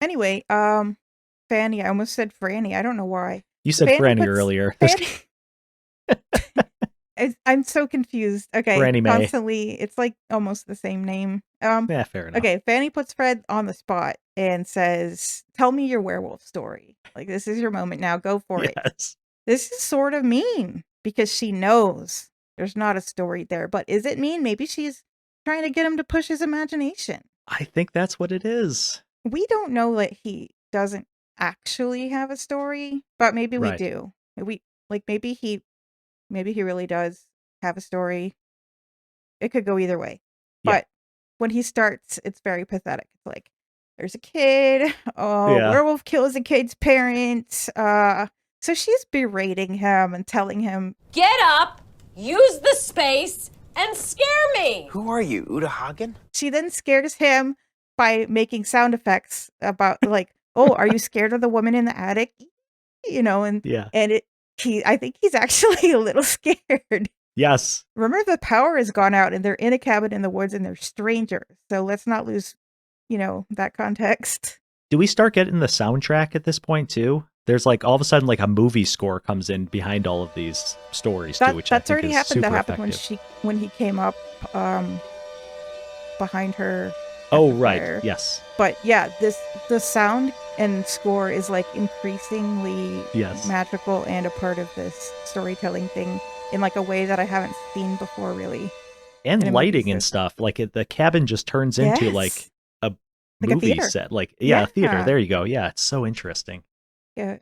S2: anyway, Fanny, I almost said Franny. I don't know why.
S3: You said Franny earlier.
S2: I'm so confused. Okay,
S3: Franny Mae.
S2: Constantly, it's like almost the same name.
S3: Yeah, fair enough.
S2: Okay, Fanny puts Fred on the spot and says, "Tell me your werewolf story. Like, this is your moment now. Go for it." This is sort of mean because she knows there's not a story there. But is it mean? Maybe she's trying to get him to push his imagination.
S3: I think that's what it is.
S2: We don't know that he doesn't actually have a story, but maybe we do. Maybe he really does have a story. It could go either way. But when he starts, it's very pathetic. It's like, there's a kid. Werewolf kills a kid's parents. So she's berating him and telling him,
S1: Get up, use the space, and scare me.
S4: Who are you, Uta Hagen?
S2: She then scares him by making sound effects about like, oh, are you scared of the woman in the attic? You know, and I think he's actually a little scared.
S3: Yes.
S2: Remember, the power has gone out and they're in a cabin in the woods and they're strangers. So let's not lose, that context.
S3: Do we start getting the soundtrack at this point too? There's like all of a sudden like a movie score comes in behind all of these stories too, which
S2: that's
S3: I think
S2: already
S3: is
S2: happened.
S3: super
S2: That happened
S3: effective.
S2: when he came up behind her.
S3: Oh, right.
S2: Fire.
S3: Yes.
S2: But yeah, the sound and score is like increasingly magical and a part of this storytelling thing in like a way that I haven't seen before, really.
S3: And lighting and stuff. Like the cabin just turns into like a movie set. Like, a theater. There you go. Yeah, it's so interesting.
S2: Yeah,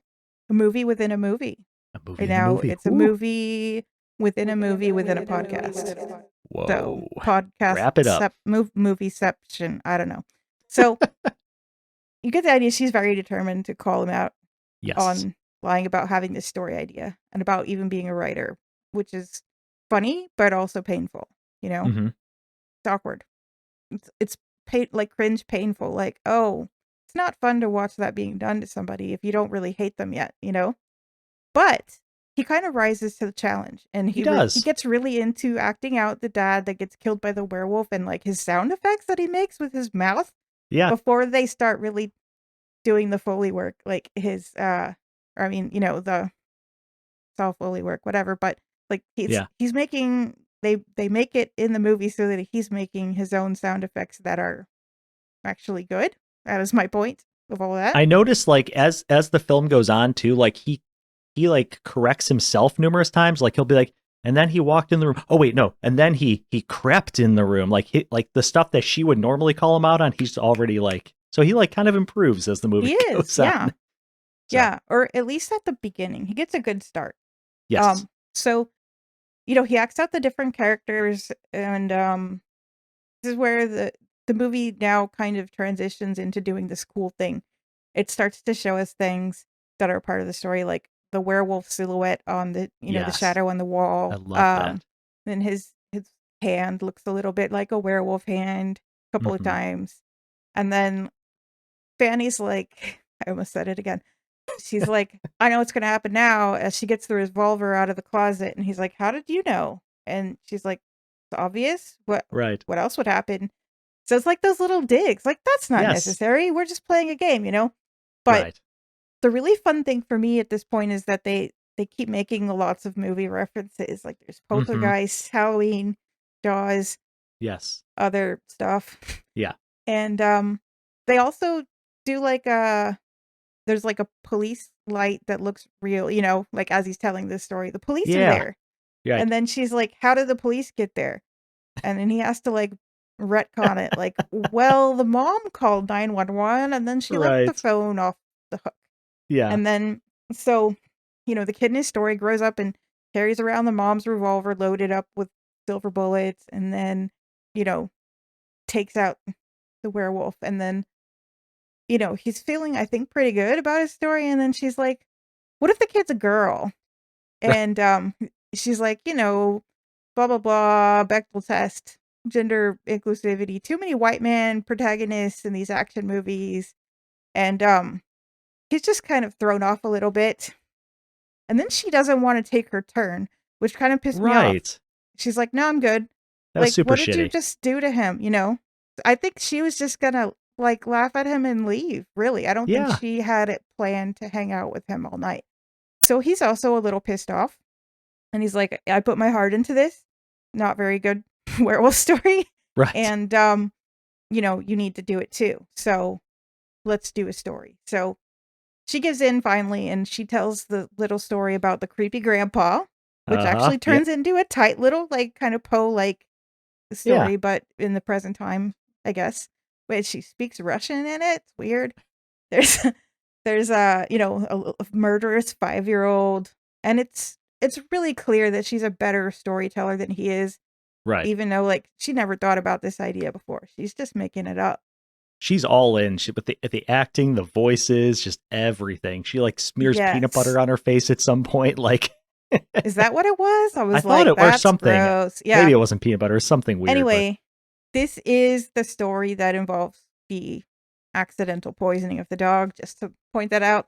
S2: a movie within a movie. It's a movie within a movie within a podcast.
S3: Whoa.
S2: So podcast.
S3: Wrap it up.
S2: Movieception. I don't know. So you get the idea. She's very determined to call him out on lying about having this story idea and about even being a writer. which is funny but also painful.
S3: Mm-hmm.
S2: It's awkward. It's like cringe painful. Like, oh, it's not fun to watch that being done to somebody if you don't really hate them yet. But he kind of rises to the challenge, and
S3: He
S2: he
S3: does.
S2: gets really into acting out the dad that gets killed by the werewolf, and like his sound effects that he makes with his mouth
S3: Yeah.
S2: before they start really doing the Foley work, like his the self Foley work, whatever. But like he's making they make it in the movie so that he's making his own sound effects that are actually good. That is my point of all that.
S3: I noticed like as the film goes on too, like he like corrects himself numerous times. Like he'll be like, and then he walked in the room. Oh wait, no. And then he crept in the room. Like the stuff that she would normally call him out on, he's already like, so he like kind of improves as the movie
S2: He is,
S3: goes
S2: yeah.
S3: on. So,
S2: yeah, or at least at the beginning. He gets a good start.
S3: yes.
S2: So, he acts out the different characters, and this is where the movie now kind of transitions into doing this cool thing. It starts to show us things that are part of the story, like the werewolf silhouette on the the
S3: Yes.
S2: shadow on the wall.
S3: I love that.
S2: And his hand looks a little bit like a werewolf hand a couple of
S3: Mhm.
S2: times. And then Fanny's like, I almost said it again. She's like, I know what's going to happen now, as she gets the revolver out of the closet. And he's like, how did you know? And she's like, it's obvious.
S3: Right.
S2: What else would happen? So it's like those little digs. Like, that's not
S3: Yes.
S2: necessary. We're just playing a game, But
S3: Right.
S2: the really fun thing for me at this point is that they keep making lots of movie references. Like there's Poltergeist, Halloween, Jaws,
S3: Yes.
S2: other stuff.
S3: Yeah.
S2: And they also do like there's like a police light that looks real, like as he's telling this story. The police are
S3: Yeah.
S2: there.
S3: Right.
S2: And then she's like, how did the police get there? And then he has to like retcon it. Like, well, the mom called 911 and then she left the
S3: Right.
S2: phone off the hook.
S3: Yeah.
S2: And then, so, the kid in his story grows up and carries around the mom's revolver loaded up with silver bullets, and then, takes out the werewolf. And then, he's feeling, I think, pretty good about his story. And then she's like, what if the kid's a girl? And she's like, blah, blah, blah, Bechdel test, gender inclusivity, too many white man protagonists in these action movies. And he's just kind of thrown off a little bit. And then she doesn't want to take her turn, which kind of pissed me off.
S3: Right.
S2: She's like, no, I'm good.
S3: That was
S2: Like,
S3: super
S2: what did you
S3: shitty.
S2: just do to him? I think she was just gonna like laugh at him and leave. Really, I don't think
S3: Yeah.
S2: she had it planned to hang out with him all night. So he's also a little pissed off, and he's like, I put my heart into this. Not very good werewolf story.
S3: Right.
S2: And you need to do it too. So let's do a story. So she gives in finally, and she tells the little story about the creepy grandpa, which actually turns into a tight little, like, kind of Poe-like story, but in the present time, I guess. But she speaks Russian in it. It's weird. There's a murderous 5-year-old, and it's really clear that she's a better storyteller than he is.
S3: Right.
S2: Even though, like, she never thought about this idea before. She's just making it up.
S3: She's all in. But the acting, the voices, just everything. She like smears peanut butter on her face at some point. Like,
S2: is that what it was? I
S3: thought it
S2: that's
S3: or something.
S2: Gross. Yeah.
S3: Maybe it wasn't peanut butter. It was something weird.
S2: Anyway, this is the story that involves the accidental poisoning of the dog. Just to point that out.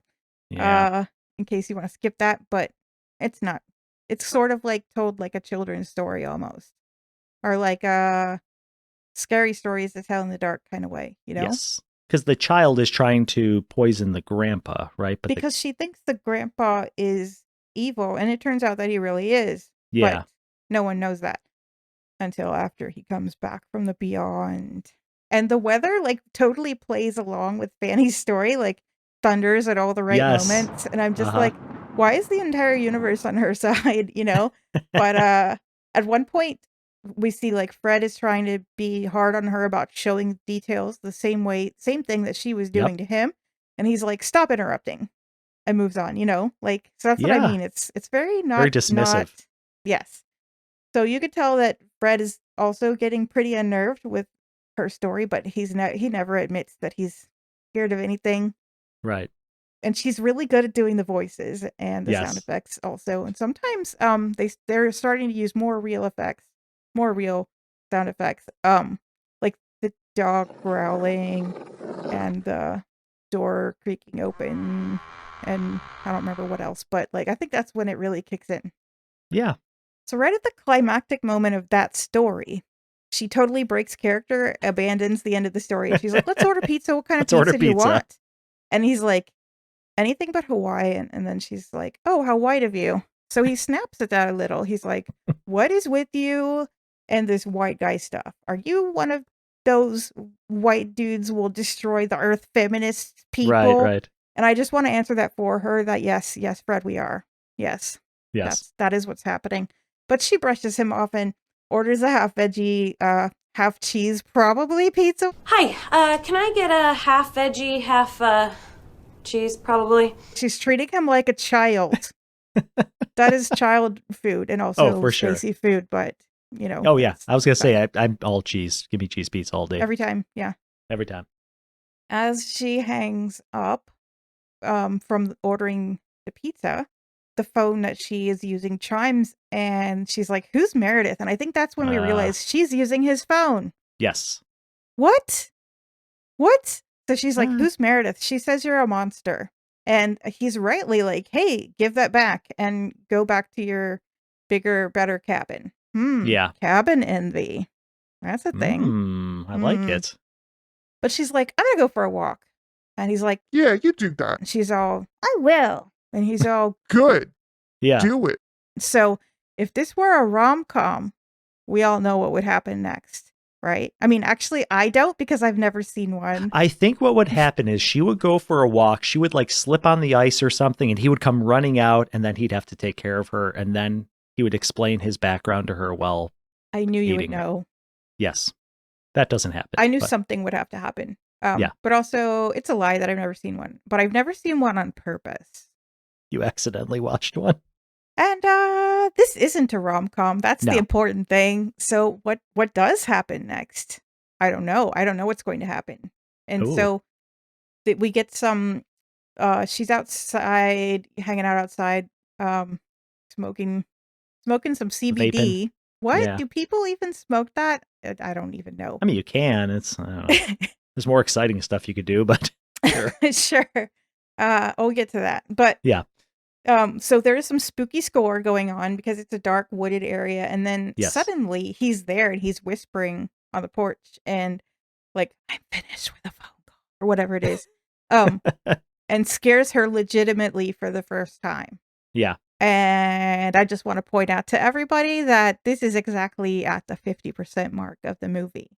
S3: Yeah.
S2: In case you want to skip that, but it's not. It's sort of like told like a children's story almost, or like scary stories to tell in the dark kind of way,
S3: Yes. Because the child is trying to poison the grandpa, right? But
S2: because she thinks the grandpa is evil, and it turns out that he really is.
S3: Yeah.
S2: But no one knows that until after he comes back from the beyond. And the weather like totally plays along with Fanny's story, like thunders at all the right moments. And I'm just like, why is the entire universe on her side, But at one point we see like Fred is trying to be hard on her about showing details the same thing that she was doing to him. And he's like, stop interrupting, and moves on, like, so that's what I mean. It's very dismissive. Yes. So you could tell that Fred is also getting pretty unnerved with her story, but he never admits that he's scared of anything.
S3: Right.
S2: and she's really good at doing the voices and the sound
S3: Yes.
S2: effects also. And sometimes they're starting to use more real sound effects. Like the dog growling and the door creaking open, and I don't remember what else, but like I think that's when it really kicks in.
S3: Yeah.
S2: So right at the climactic moment of that story, she totally breaks character, abandons the end of the story, and she's like, "Let's order pizza. What kind of
S3: Let's order
S2: pizza do you
S3: pizza."
S2: want?" And he's like, "Anything but Hawaiian." And then she's like, "Oh, how white of you." So he snaps at that a little. He's like, "What is with you and this white guy stuff? Are you one of those white dudes will destroy the earth feminist people?"
S3: Right.
S2: And I just want to answer that for her that yes, Fred, we are. Yes.
S3: Yes.
S2: That is what's happening. But she brushes him off and orders a half veggie, half cheese, probably pizza.
S1: Hi, can I get a half veggie, half cheese, probably?
S2: She's treating him like a child. That is child food and also
S3: for sure.
S2: spacey food, but you know.
S3: Oh, yeah.
S2: it's
S3: I was going to say,
S2: fine.
S3: I'm all cheese. Give me cheese pizza all day.
S2: Every time, yeah.
S3: Every time.
S2: As she hangs up from ordering the pizza, the phone that she is using chimes, and she's like, "Who's Meredith?" And I think that's when we realize she's using his phone.
S3: Yes.
S2: What? So she's like, "Who's Meredith?" She says, "You're a monster." And he's rightly like, "Hey, give that back and go back to your bigger, better cabin."
S3: Yeah.
S2: Cabin envy. That's a thing.
S3: I like it.
S2: But she's like, "I'm gonna go for a walk." And he's like,
S5: "Yeah, you do that."
S2: And she's all, "I will." And he's all,
S5: "Good.
S3: Yeah.
S5: Do it."
S2: So if this were a rom-com, we all know what would happen next, right? I mean, actually, I don't because I've never seen one.
S3: I think what would happen is she would go for a walk. She would like slip on the ice or something, and he would come running out, and then he'd have to take care of her. And then he would explain his background to her while
S2: I knew you would
S3: eating her.
S2: know.
S3: Yes. That doesn't happen.
S2: I knew
S3: but
S2: something would have to happen.
S3: Yeah.
S2: But also, it's a lie that I've never seen one. But I've never seen one on purpose.
S3: You accidentally watched one.
S2: And this isn't a rom-com. That's
S3: No.
S2: the important thing. So what does happen next? I don't know. I don't know what's going to happen. And
S3: Ooh.
S2: so we get some she's outside, hanging out outside, smoking some CBD.
S3: Vaping.
S2: What?
S3: Yeah.
S2: Do people even smoke that? I don't even know.
S3: I mean, you can. It's I don't know. There's more exciting stuff you could do, but sure.
S2: Sure. I'll get to that. But
S3: Yeah.
S2: So there's some spooky score going on because it's a dark wooded area, and then
S3: Yes.
S2: suddenly he's there and he's whispering on the porch and like, "I'm finished with a phone call," or whatever it is. And scares her legitimately for the first time.
S3: Yeah.
S2: And I just want to point out to everybody that this is exactly at the 50% mark of the movie.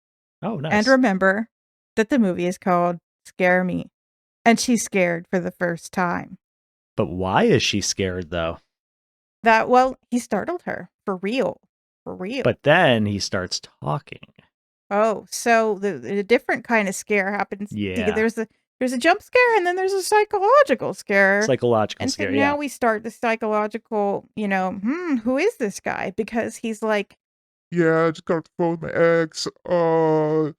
S3: Oh, nice.
S2: And remember that the movie is called Scare Me. And she's scared for the first time.
S3: But why is she scared though?
S2: Well, he startled her. For real. For real.
S3: But then he starts talking.
S2: Oh, so the different kind of scare happens.
S3: Yeah.
S2: There's a jump scare, and then there's a psychological scare.
S3: Psychological
S2: And
S3: scare,
S2: so now we start the psychological, who is this guy? Because he's like,
S5: "Yeah, I just got off the phone with my ex. I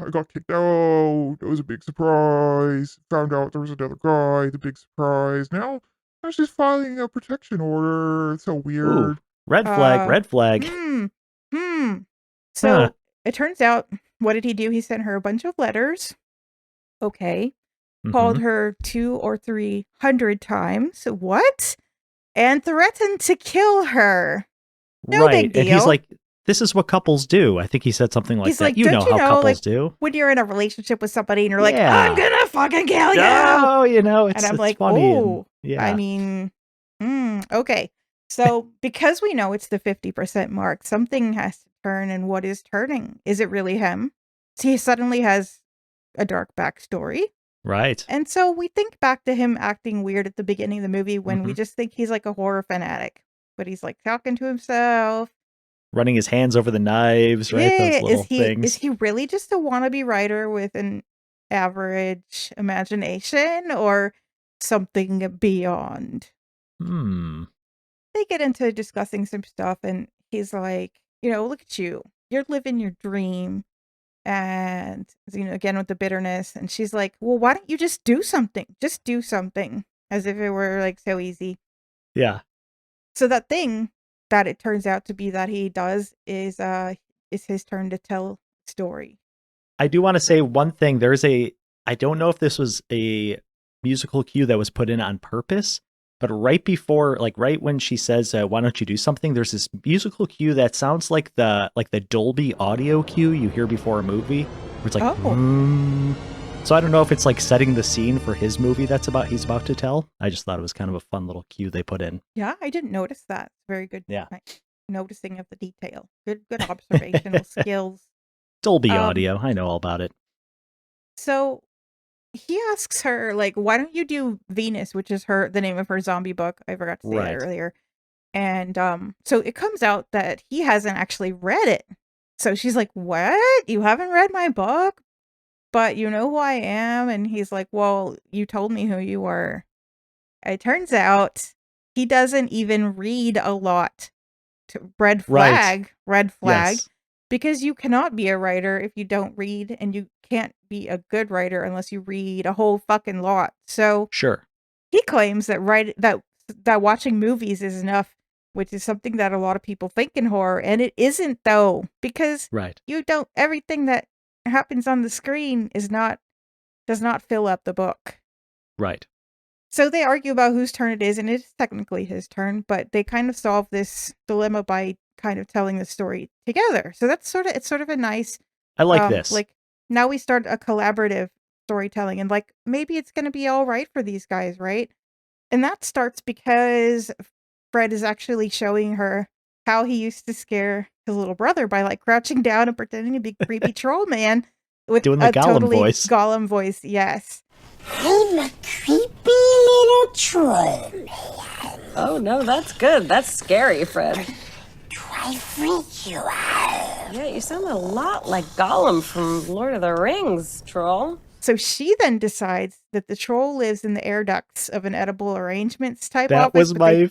S5: got kicked out. It was a big surprise. Found out there was another guy. The big surprise. Now she's filing a protection order. It's so weird."
S3: Ooh, red flag.
S2: So it turns out, what did he do? He sent her a bunch of letters. Okay. Called her 200 or 300 times. What? And threatened to kill her. No big deal.
S3: And he's like, this is what couples do. I think he said something like
S2: He's
S3: that.
S2: like,
S3: You know
S2: "Don't you
S3: how
S2: know,
S3: couples
S2: like,
S3: do.
S2: when you're in a relationship with somebody and you're like,
S3: Yeah.
S2: I'm gonna fucking kill you."
S3: Oh,
S2: And I'm
S3: it's
S2: like,
S3: funny.
S2: oh,
S3: Yeah.
S2: I mean, okay. So because we know it's the 50% mark, something has to turn, and what is turning? Is it really him? So he suddenly has a dark backstory.
S3: Right.
S2: And so we think back to him acting weird at the beginning of the movie when we just think he's like a horror fanatic, but he's like talking to himself.
S3: Running his hands over the knives, right?
S2: Yeah,
S3: Those little
S2: is
S3: things.
S2: he really just a wannabe writer with an average imagination or something beyond? They get into discussing some stuff, and he's like, look at you. You're living your dream. And, again with the bitterness. And she's like, well, why don't you just do something? Just do something. As if it were like so easy.
S3: Yeah.
S2: So that thing that it turns out to be that he does is his turn to tell a story.
S3: I do want to say one thing. I don't know if this was a musical cue that was put in on purpose, but right before, like right when she says, why don't you do something? There's this musical cue that sounds like the Dolby audio cue you hear before a movie. Where it's like, So I don't know if it's like setting the scene for his movie he's about to tell. I just thought it was kind of a fun little cue they put in.
S2: Yeah, I didn't notice that. Very good.
S3: Yeah.
S2: Noticing of the detail. Good observational skills.
S3: Dolby audio. I know all about it.
S2: So he asks her, like, why don't you do Venus, which is the name of her zombie book. I forgot to say that earlier. And so it comes out that he hasn't actually read it. So she's like, what? You haven't read my book? But you know who I am? And he's like, well, you told me who you were. It turns out he doesn't even read a lot. Red flag. Yes. Because you cannot be a writer if you don't read, and you can't be a good writer unless you read a whole fucking lot. So
S3: sure,
S2: he claims that that watching movies is enough, which is something that a lot of people think in horror, and it isn't though, because everything that happens on the screen does not fill up the book.
S3: Right.
S2: So they argue about whose turn it is, and it's technically his turn, but they kind of solve this dilemma by kind of telling the story together. So it's sort of a nice.
S3: I like this.
S2: Like now we start a collaborative storytelling, and like maybe it's going to be all right for these guys, right? And that starts because Fred is actually showing her how he used to scare his little brother by like crouching down and pretending to be creepy troll man with
S3: doing the Gollum voice.
S2: Gollum voice, yes.
S6: I'm a creepy little troll man.
S1: Oh no, that's good. That's scary, Fred.
S6: I freak you out.
S1: Yeah, you sound a lot like Gollum from Lord of the Rings, troll.
S2: So she then decides that the troll lives in the air ducts of an edible arrangements type
S3: that
S2: office. That
S3: was my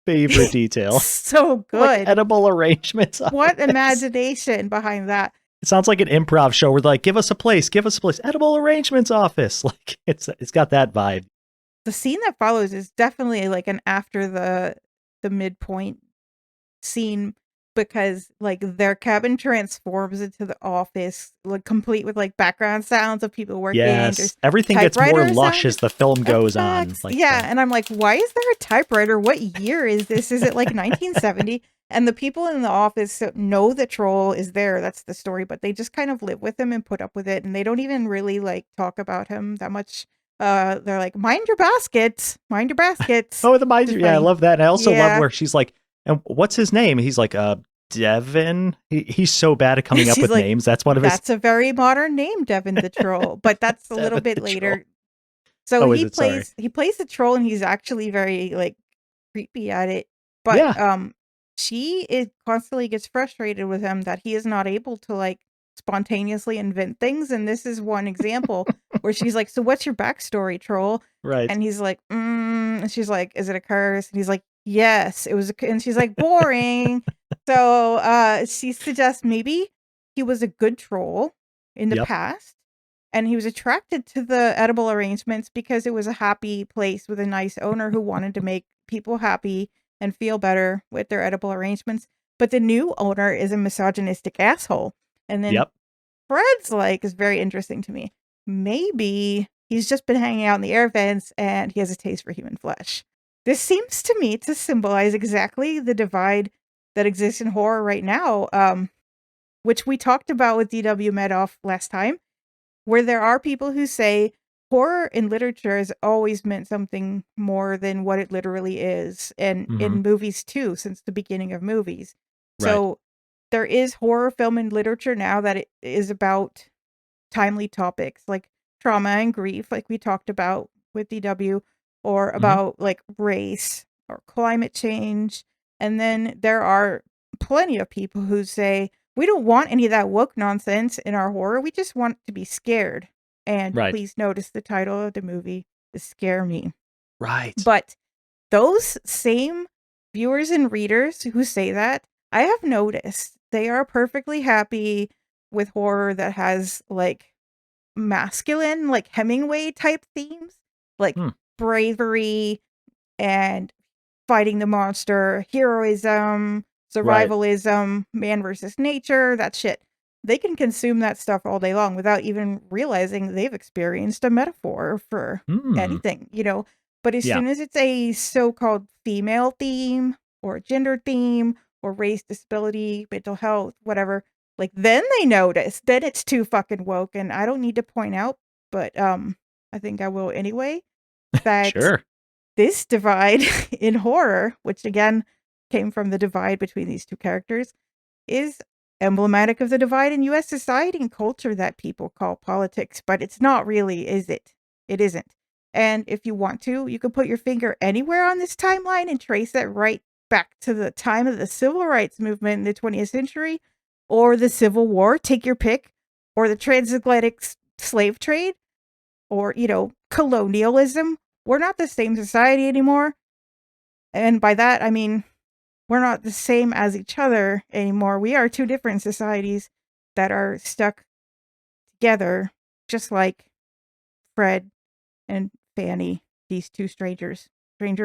S3: favorite detail.
S2: So good.
S3: Like edible arrangements.
S2: What imagination behind that.
S3: It sounds like an improv show where they're like, give us a place. Edible arrangements office. Like it's got that vibe.
S2: The scene that follows is definitely like an after the midpoint scene, because like their cabin transforms into the office, like complete with like background sounds of people working.
S3: Yes,
S2: There's
S3: everything gets more lush as the film goes on.
S2: Like and I'm like, why is there a typewriter? What year is this? Is it like 1970? And the people in the office know the troll is there. That's the story, but they just kind of live with him and put up with it, and they don't even really like talk about him that much. They're like, mind your baskets.
S3: Oh, I love that. And I also love where she's like, and what's his name? He's like, Devin. He's so bad at coming up with
S2: like,
S3: names. That's one of his.
S2: That's a very modern name, Devin the Troll. But that's a little bit later. So he plays the troll, and he's actually very like creepy at it. But she constantly gets frustrated with him that he is not able to like spontaneously invent things. And this is one example where she's like, so what's your backstory, troll?
S3: Right.
S2: And he's like, and she's like, is it a curse? And he's like, yes, it was. And she's like, boring. So she suggests maybe he was a good troll in the past, and he was attracted to the edible arrangements because it was a happy place with a nice owner who wanted to make people happy and feel better with their edible arrangements. But the new owner is a misogynistic asshole. And then Fred's like is very interesting to me. Maybe he's just been hanging out in the air vents and he has a taste for human flesh. This seems to me to symbolize exactly the divide that exists in horror right now, which we talked about with D.W. Madoff last time, where there are people who say horror in literature has always meant something more than what it literally is, and in movies too, since the beginning of movies. Right. So there is horror film and literature now that it is about timely topics like trauma and grief, like we talked about with DW, or about like race or climate change. And then there are plenty of people who say, we don't want any of that woke nonsense in our horror. We just want to be scared. And please notice the title of the movie is Scare Me.
S3: Right.
S2: But those same viewers and readers who say that, I have noticed they are perfectly happy with horror that has like masculine, like Hemingway type themes, like bravery and fighting the monster, heroism, survivalism, man versus nature, that shit. They can consume that stuff all day long without even realizing they've experienced a metaphor for anything, you know. But as soon as it's a so-called female theme or a gender theme or race, disability, mental health, whatever, like then they notice. Then it's too fucking woke, and I don't need to point out, but I think I will anyway, that
S3: Sure.
S2: this divide in horror, which again came from the divide between these two characters, is emblematic of the divide in US society and culture that people call politics, but it's not really, is it? It isn't. And if you want to, you can put your finger anywhere on this timeline and trace it right back to the time of the civil rights movement in the 20th century or the Civil War, take your pick, or the transatlantic slave trade, or, you know, colonialism. We're not the same society anymore. And by that, I mean, we're not the same as each other anymore. We are two different societies that are stuck together, just like Fred and Fanny, these two strangers in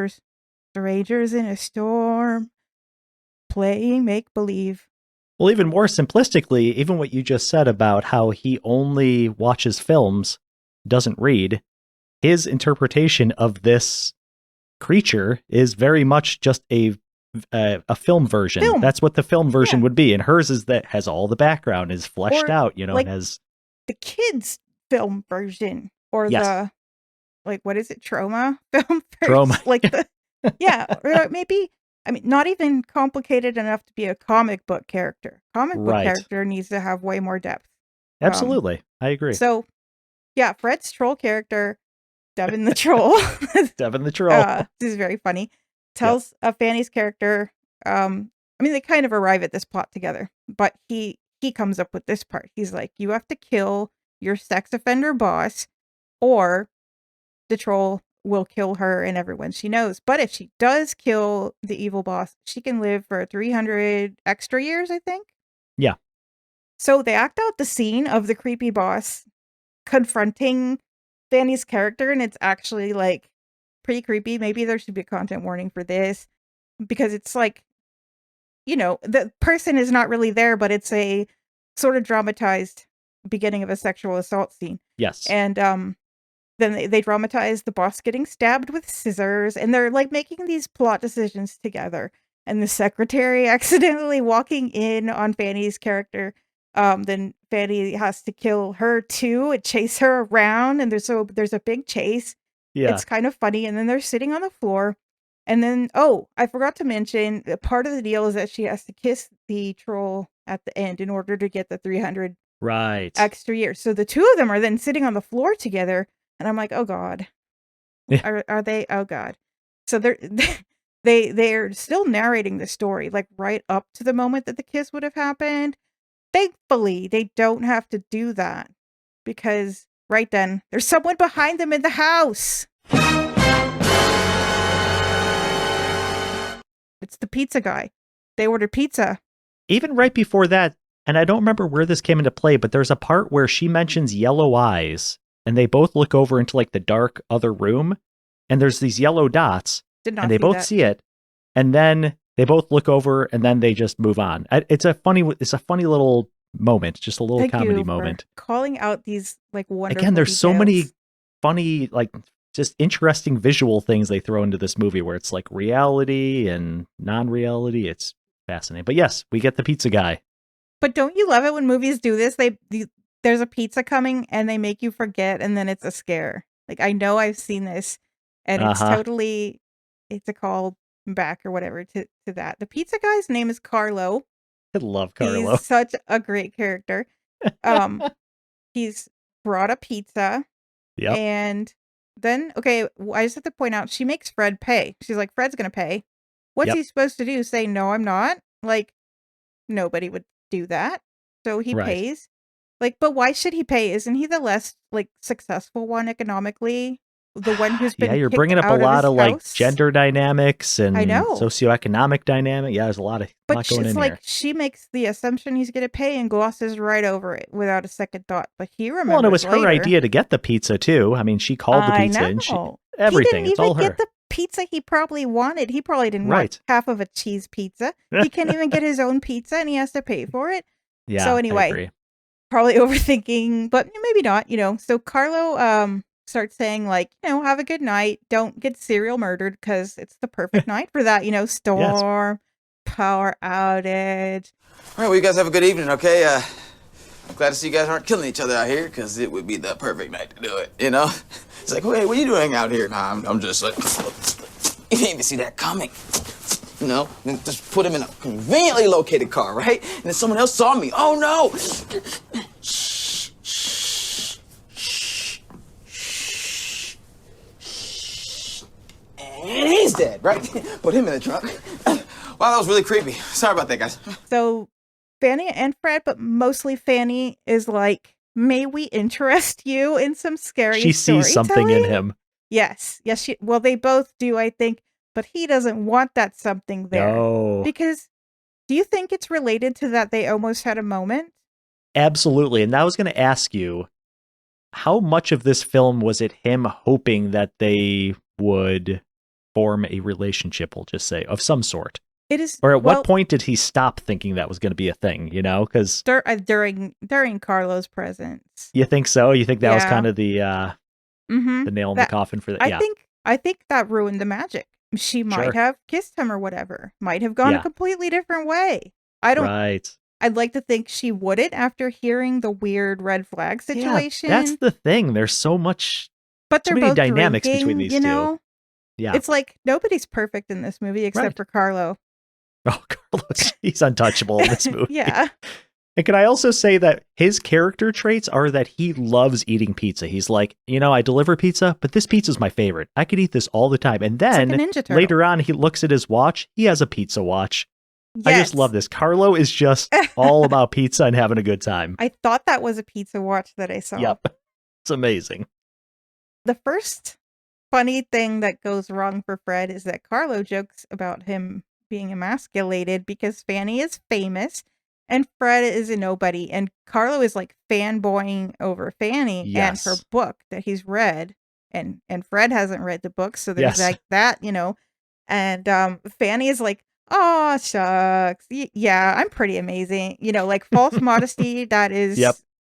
S2: a storm, playing make-believe.
S3: Well, even more simplistically, even what you just said about how he only watches films, doesn't read, his interpretation of this creature is very much just a film version. That's what the film version would be, and hers is that has all the background, is fleshed out, you know,
S2: like
S3: has
S2: the kids film version, or the, like, what is it, trauma film version?
S3: Trauma.
S2: Like the or maybe, I mean, not even complicated enough to be a comic book character. Comic book character needs to have way more depth.
S3: Absolutely. I agree.
S2: So yeah, Fred's troll character, Devin the troll.
S3: Devin the troll.
S2: This is very funny. Tells Fanny's character, I mean, they kind of arrive at this plot together, but he comes up with this part. He's like, you have to kill your sex offender boss, or the troll will kill her and everyone she knows. But if she does kill the evil boss, she can live for 300 extra years, I think.
S3: Yeah.
S2: So they act out the scene of the creepy boss confronting Fanny's character, and it's actually like pretty creepy. Maybe there should be a content warning for this, because it's like, you know, the person is not really there, but it's a sort of dramatized beginning of a sexual assault scene.
S3: Yes.
S2: And then they dramatize the boss getting stabbed with scissors, and they're like making these plot decisions together. And the secretary accidentally walking in on Fanny's character. Then Fanny has to kill her too and chase her around, and there's a big chase.
S3: Yeah.
S2: It's kind of funny. And then they're sitting on the floor. And then, oh, I forgot to mention, part of the deal is that she has to kiss the troll at the end in order to get the 300 extra years. So the two of them are then sitting on the floor together, and I'm like, oh God. Are they? Oh God. So they're still narrating the story, like right up to the moment that the kiss would have happened. Thankfully, they don't have to do that, because right then, there's someone behind them in the house. It's the pizza guy. They ordered pizza.
S3: Even right before that, and I don't remember where this came into play, but there's a part where she mentions yellow eyes, and they both look over into like the dark other room, and there's these yellow dots, and they both see it, and then they both look over, and then they just move on. It's a funny little moment, just a little comedy moment.
S2: Calling out these like wonderful
S3: Again, there's
S2: details.
S3: so many funny, like just interesting visual things they throw into this movie, where it's like reality and non-reality. It's fascinating. But yes, we get the pizza guy.
S2: But don't you love it when movies do this? There's a pizza coming and they make you forget, and then it's a scare. Like, I know I've seen this, and it's totally, it's a call back or whatever to that. The pizza guy's name is Carlo.
S3: I love Carlo.
S2: He's such a great character. He's brought a pizza.
S3: Yep.
S2: And then, okay, I just have to point out, she makes Fred pay. She's like, Fred's going to pay. What's he supposed to do? Say, no, I'm not? Like, nobody would do that. So he pays. Like, but why should he pay? Isn't he the less, like, successful one economically? the one who's been
S3: Yeah, you're
S2: kicked
S3: bringing up a
S2: out
S3: lot
S2: his
S3: of like
S2: house.
S3: gender dynamics and
S2: I know.
S3: socioeconomic dynamic. Yeah, there's a lot
S2: But
S3: going
S2: it's
S3: in
S2: like
S3: here.
S2: she makes the assumption he's going to pay and glosses right over it without a second thought. But he remembers
S3: Well, and it was her
S2: later.
S3: idea to get the pizza too. I mean, she called the
S2: I
S3: pizza
S2: know.
S3: and everything.
S2: He
S3: It's
S2: didn't
S3: all
S2: even
S3: her.
S2: get the pizza he probably wanted. He probably didn't
S3: Right.
S2: want half of a cheese pizza. He can't even get his own pizza and he has to pay for it.
S3: Yeah.
S2: So
S3: I
S2: anyway,
S3: agree.
S2: probably overthinking, but maybe not, So Carlo starts saying like, have a good night. Don't get serial murdered because it's the perfect night for that, storm, power outage.
S4: All right, well, you guys have a good evening, okay? I'm glad to see you guys aren't killing each other out here, because it would be the perfect night to do it, It's like, hey, what are you doing out here? Nah, I'm just like, you didn't even see that coming. And just put him in a conveniently located car, right? And then someone else saw me. Oh, no! Shh, shh, shh, shh, shh. And he's dead, right? Put him in the trunk. Wow, that was really creepy. Sorry about that, guys.
S2: So Fanny and Fred, but mostly Fanny, is like, may we interest you in some scary
S3: She sees something in him.
S2: Yes. Well, they both do, I think, but he doesn't want that something there.
S3: No.
S2: Because do you think it's related to that they almost had a moment?
S3: Absolutely. And I was going to ask you, how much of this film was it him hoping that they would form a relationship, we'll just say, of some sort?
S2: It is.
S3: Or at what point did he stop thinking that was going to be a thing, Because
S2: during Carlo's presence.
S3: you think so? You think that was
S2: Yeah.
S3: kind of the nail in the coffin for that?
S2: I think that ruined the magic. She might have kissed him or whatever. Might have gone a completely different way.
S3: Right.
S2: I'd like to think she wouldn't after hearing the weird red flag situation.
S3: Yeah, that's the thing. There's so much,
S2: but they're
S3: so many
S2: both
S3: dynamics
S2: drinking,
S3: between these two. Yeah.
S2: It's like nobody's perfect in this movie except for Carlo.
S3: Oh, Carlos, he's untouchable in this movie.
S2: Yeah.
S3: And can I also say that his character traits are that he loves eating pizza. He's like, I deliver pizza, but this pizza's my favorite. I could eat this all the time. And then
S2: like a Ninja Turtle.
S3: later on, he looks at his watch. He has a pizza watch.
S2: Yes.
S3: I just love this. Carlo is just all about pizza and having a good time.
S2: I thought that was a pizza watch that I saw.
S3: Yep. It's amazing.
S2: The first funny thing that goes wrong for Fred is that Carlo jokes about him being emasculated because Fanny is famous and Fred is a nobody. And Carlo is like fanboying over Fanny and her book that he's read. And Fred hasn't read the book. So there's like that, And Fanny is like, oh, shucks. Yeah, I'm pretty amazing. Like false modesty. That is,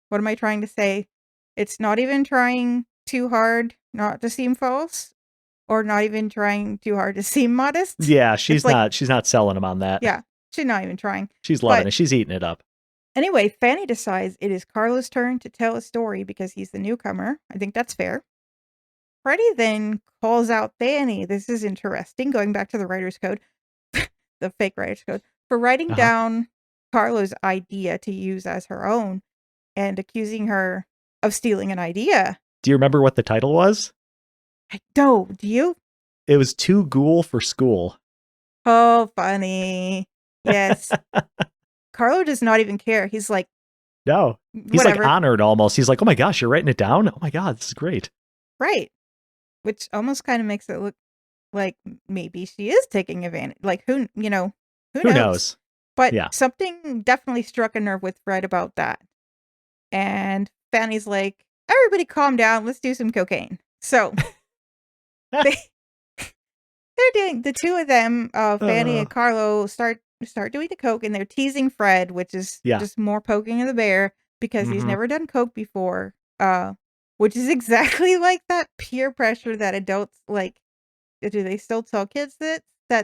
S2: what am I trying to say? It's not even trying too hard not to seem false or not even trying too hard to seem modest.
S3: Yeah, she's not selling him on that.
S2: Yeah, she's not even trying.
S3: She's loving it. She's eating it up.
S2: Anyway, Fanny decides it is Carlo's turn to tell a story because he's the newcomer. I think that's fair. Freddie then calls out Fanny. This is interesting, going back to the writer's code, the fake writer's code, for writing down Carlo's idea to use as her own and accusing her of stealing an idea.
S3: Do you remember what the title was?
S2: I don't. Do you?
S3: It was Too Ghoul for School.
S2: Oh, funny. Yes. Carlo does not even care. He's like,
S3: no. He's
S2: whatever.
S3: Like honored almost. He's like, oh my gosh, you're writing it down? Oh my God, this is great.
S2: Right. Which almost kind of makes it look like maybe she is taking advantage. Like, who knows? But something definitely struck a nerve with Fred about that. And Fanny's like, everybody calm down. Let's do some cocaine. So they're doing, the two of them, Fanny and Carlo, start doing the coke, and they're teasing Fred, which is just more poking of the bear because he's never done coke before, which is exactly like that peer pressure that adults like. Do they still tell kids that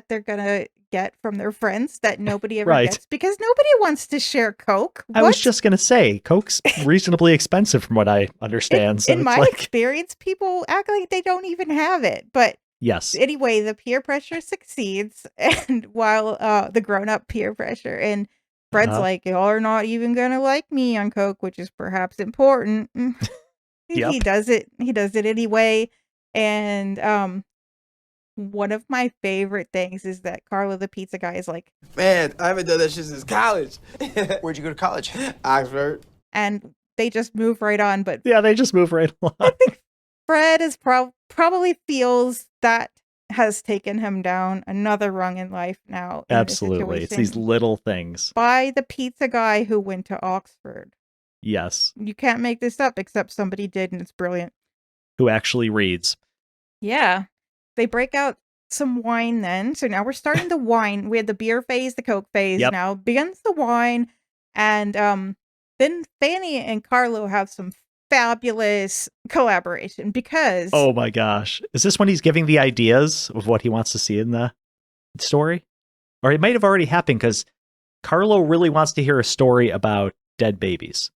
S2: they're gonna get from their friends that nobody ever gets? Because nobody wants to share coke.
S3: I was just gonna say, coke's reasonably expensive from what I understand.
S2: In my experience, people act like they don't even have it. But
S3: yes.
S2: Anyway, the peer pressure succeeds, and while the grown-up peer pressure, and Fred's like, y'all are not even gonna like me on coke, which is perhaps important. He does it. He does it anyway, and one of my favorite things is that Carlo the pizza guy is like,
S4: man, I haven't done that shit since college. Where'd you go to college? Oxford.
S2: And they just move right on. But
S3: yeah, they just move right along.
S2: Fred is probably feels that has taken him down another rung in life now. In this
S3: Absolutely. It's these
S2: situation
S3: little things.
S2: by the pizza guy who went to Oxford.
S3: Yes.
S2: You can't make this up, except somebody did, and it's brilliant.
S3: Who actually reads.
S2: Yeah. They break out some wine then. So now we're starting the wine. We had the beer phase, the Coke phase.
S3: Yep.
S2: Now begins the wine. And then Fanny and Carlo have some fabulous collaboration because
S3: Oh my gosh. Is this when he's giving the ideas of what he wants to see in the story? Or it might have already happened because Carlo really wants to hear a story about dead babies.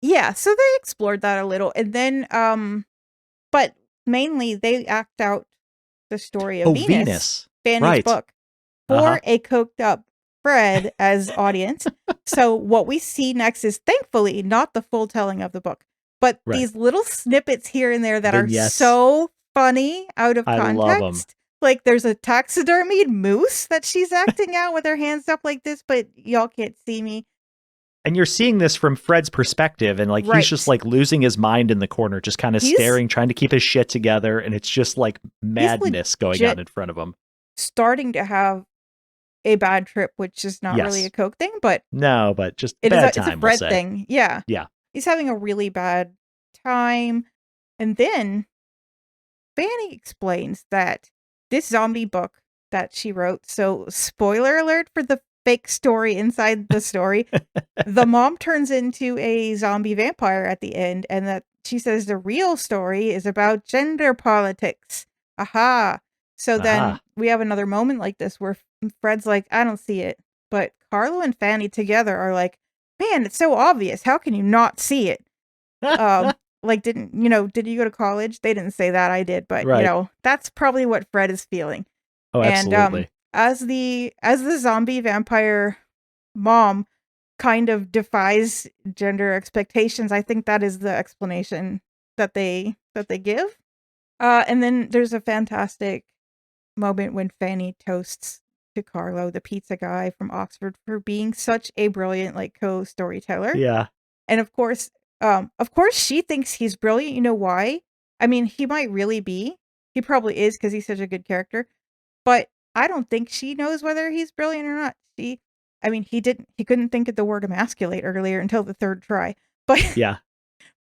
S2: yeah, so they explored that a little. And then but mainly they act out the story of Venus. Fanny's
S3: Right.
S2: book, for
S3: Uh-huh.
S2: a coked up Fred as audience. So what we see next is thankfully not the full telling of the book, but
S3: Right.
S2: these little snippets here and there that are
S3: Vignettes.
S2: so funny out of
S3: I
S2: context.
S3: love 'em.
S2: Like there's a taxidermied moose that she's acting out with her hands up like this, but y'all can't see me.
S3: And you're seeing this from Fred's perspective, and like
S2: Right.
S3: he's just like losing his mind in the corner, just kind of
S2: He's-
S3: staring, trying to keep his shit together, and it's just like madness going
S2: legit
S3: on in front of him.
S2: Starting to have a bad trip, which is not really
S3: Yes.
S2: a coke thing, but
S3: No, but just
S2: it is
S3: bad
S2: it's a
S3: time, we'll
S2: Fred
S3: say.
S2: thing. Yeah.
S3: Yeah.
S2: He's having a really bad time. And then Fanny explains that this zombie book that she wrote, so spoiler alert for the fake story inside the story, the mom turns into a zombie vampire at the end, and that she says the real story is about gender politics. Aha. So then
S3: Aha.
S2: we have another moment like this where Fred's like, I don't see it. But Carlo and Fanny together are like, man, it's so obvious. How can you not see it? Like, did you go to college? They didn't say that. I did, but
S3: Right.
S2: that's probably what Fred is feeling.
S3: Oh,
S2: And
S3: absolutely.
S2: as the zombie vampire mom kind of defies gender expectations, I think that is the explanation that they give. And then there's a fantastic moment when Fanny toasts to Carlo, the pizza guy from Oxford, for being such a brilliant like co-storyteller.
S3: Yeah.
S2: And of course she thinks he's brilliant. You know why? I mean, he might really be. He probably is because he's such a good character. But I don't think she knows whether he's brilliant or not. He couldn't think of the word emasculate earlier until the third try. But
S3: Yeah.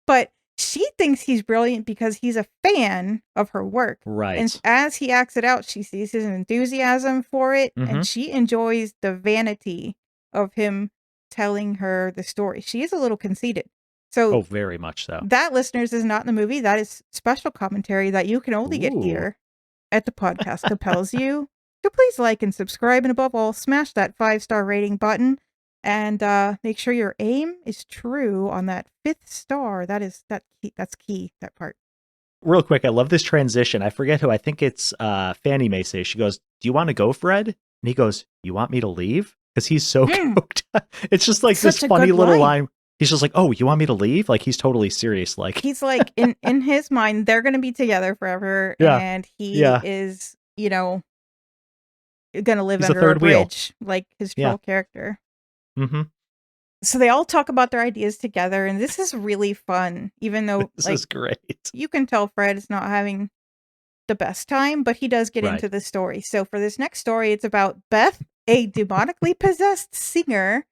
S2: but she thinks he's brilliant because he's a fan of her work.
S3: Right.
S2: And as he acts it out, she sees his enthusiasm for it, and she enjoys the vanity of him telling her the story. She is a little conceited. So
S3: Oh, very much so.
S2: that, listeners, is not in the movie. That is special commentary that you can only get
S3: Ooh.
S2: here at the podcast compels you. So please like and subscribe, and above all, smash that 5-star rating button, and make sure your aim is true on that 5th star. That's key, that part.
S3: Real quick, I love this transition. I forget who. I think it's Fanny may say. She goes, "Do you want to go, Fred?" And he goes, "You want me to leave?" Because he's so coked up. It's just like
S2: Such
S3: this
S2: a
S3: funny
S2: good
S3: little
S2: line.
S3: line. He's just like, "Oh, you want me to leave?" Like he's totally serious. Like
S2: He's like, in his mind, they're going to be together forever,
S3: Yeah.
S2: and he
S3: Yeah.
S2: is, going to live
S3: He's the
S2: under a
S3: third wheel.
S2: bridge, like his
S3: Yeah.
S2: troll character.
S3: Mm-hmm.
S2: So they all talk about their ideas together, and this is really fun, even though
S3: This
S2: like
S3: is great.
S2: you can tell Fred is not having the best time, but he does get
S3: Right.
S2: into the story. So for this next story, it's about Beth, a demonically possessed singer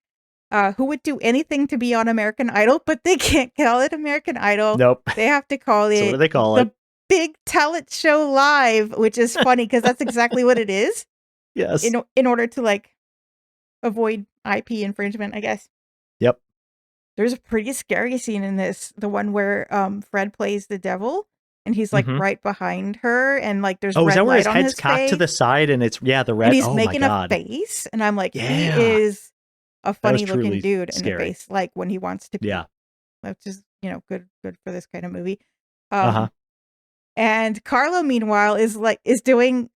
S2: who would do anything to be on American Idol, but they can't call it American Idol.
S3: Nope.
S2: They have to call it
S3: So what do they call
S2: the
S3: it?
S2: Big Talent Show Live, which is funny because that's exactly what it is.
S3: Yes.
S2: In order to like avoid IP infringement, I guess.
S3: Yep.
S2: There's a pretty scary scene in this, the one where Fred plays the devil, and he's like right behind her, and like there's
S3: Oh,
S2: red
S3: is that where
S2: light
S3: his
S2: on
S3: head's
S2: his
S3: cocked
S2: face,
S3: to the side and it's the red?
S2: and he's
S3: Oh
S2: making
S3: my
S2: a
S3: god.
S2: face, and I'm like,
S3: Yeah.
S2: he is a
S3: was
S2: funny looking
S3: truly
S2: dude in the
S3: scary.
S2: face, like when he wants to be.
S3: Yeah.
S2: Which is good for this kind of movie.
S3: Uh-huh.
S2: And Carlo, meanwhile, is doing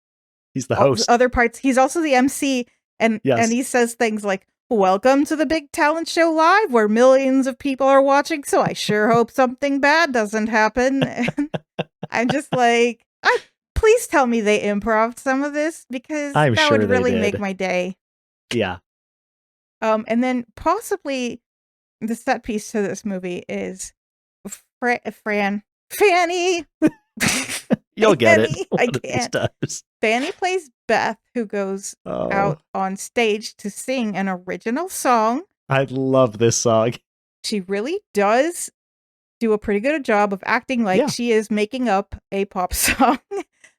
S3: He's the
S2: all the
S3: host.
S2: other parts. He's also the MC, and
S3: Yes.
S2: he says things like, "Welcome to the Big Talent Show Live, where millions of people are watching. So I sure hope something bad doesn't happen." And I'm just like, please tell me they improv some of this, because
S3: I'm
S2: that
S3: sure
S2: would
S3: they
S2: really
S3: did.
S2: make my day.
S3: Yeah.
S2: And then possibly the set piece to this movie is Fran, Fanny.
S3: You'll get it.
S2: Fanny, I
S3: one of these
S2: can't.
S3: times.
S2: Fanny plays Beth, who goes out on stage to sing an original song.
S3: I love this song.
S2: She really does do a pretty good job of acting like she is making up a pop song.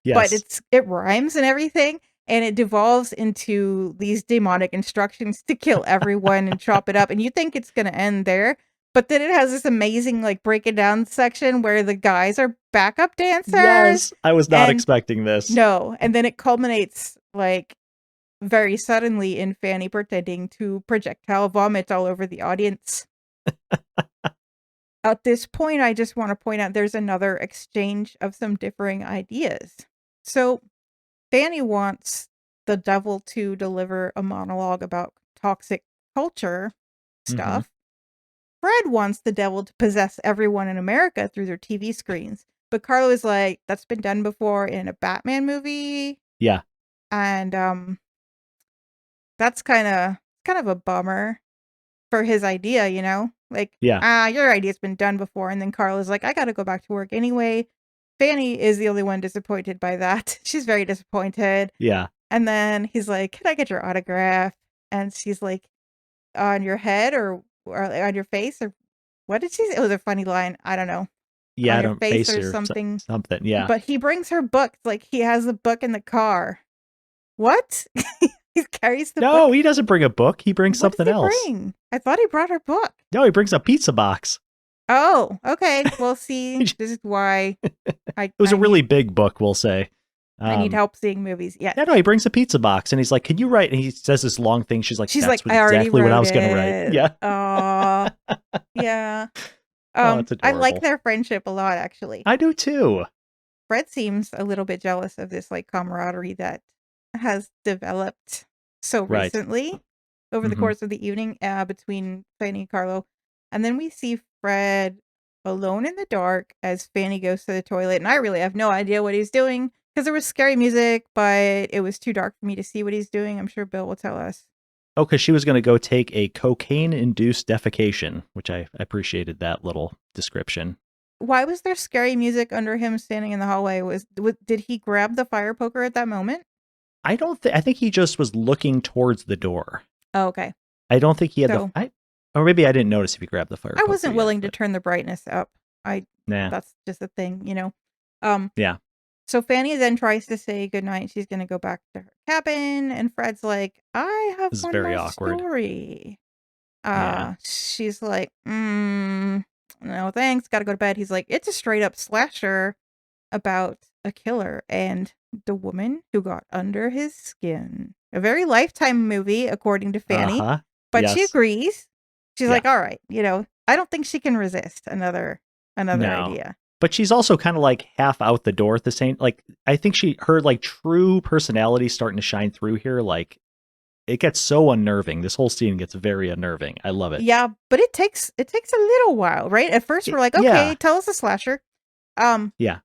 S3: Yes.
S2: But it rhymes and everything, and it devolves into these demonic instructions to kill everyone and chop it up. And you think it's going to end there, but then it has this amazing like break it down section where the guys are backup dancers.
S3: Yes, I was not expecting this.
S2: No, and then it culminates like very suddenly in Fanny pretending to projectile vomit all over the audience. At this point, I just want to point out there's another exchange of some differing ideas. So Fanny wants the devil to deliver a monologue about toxic culture stuff. Fred wants the devil to possess everyone in America through their TV screens. But Carlo is like, that's been done before in a Batman movie.
S3: Yeah.
S2: And that's kind of a bummer for his idea, you know? Like, your idea's been done before. And then Carlo's like, I got to go back to work anyway. Fanny is the only one disappointed by that. She's very disappointed.
S3: Yeah.
S2: And then he's like, can I get your autograph? And she's like, on your head or on your face? Or what did she say? It was a funny line. I don't know.
S3: Yeah,
S2: on your face or something.
S3: Something, yeah.
S2: But he brings her book. Like, he has the book in the car. What? He carries the book.
S3: No, he doesn't bring a book. He brings something else.
S2: Bring? I thought he brought her book.
S3: No, he brings a pizza box.
S2: Oh, okay. Well, see, this is why
S3: it was a really big book, we'll say.
S2: I need help seeing movies. Yeah.
S3: Yeah, no, he brings a pizza box and he's like, can you write? And he says this long thing. She's like,
S2: I
S3: exactly what I was going to write. Yeah.
S2: Yeah.
S3: It's
S2: I like
S3: adorable.
S2: their friendship a lot, actually.
S3: I do too.
S2: Fred seems a little bit jealous of this like camaraderie that has developed so recently over the course of the evening between Fanny and Carlo. And then we see Fred alone in the dark as Fanny goes to the toilet. And I really have no idea what he's doing because there was scary music, but it was too dark for me to see what he's doing. I'm sure Bill will tell us.
S3: Oh, because she was going to go take a cocaine-induced defecation, which I appreciated that little description.
S2: Why was there scary music under him standing in the hallway? Did he grab the fire poker at that moment?
S3: I think he just was looking towards the door.
S2: Oh, okay.
S3: I don't think he had or maybe I didn't notice if he grabbed the fire poker.
S2: I wasn't willing to turn the brightness up. That's just a thing, you know?
S3: Yeah.
S2: So Fanny then tries to say goodnight. She's going to go back to her cabin. And Fred's like, I have one more
S3: awkward.
S2: story. She's like, no, thanks. Got to go to bed. He's like, it's a straight up slasher about a killer and the woman who got under his skin. A very Lifetime movie, according to Fanny. But she agrees. She's like, all right, you know, I don't think she can resist another idea.
S3: But she's also kind of like half out the door at the same. Like, I think her like true personality starting to shine through here. Like, it gets so unnerving. This whole scene gets very unnerving. I love it.
S2: Yeah, but it takes a little while, right? At first, we're like, okay, tell us a slasher.
S3: Yeah.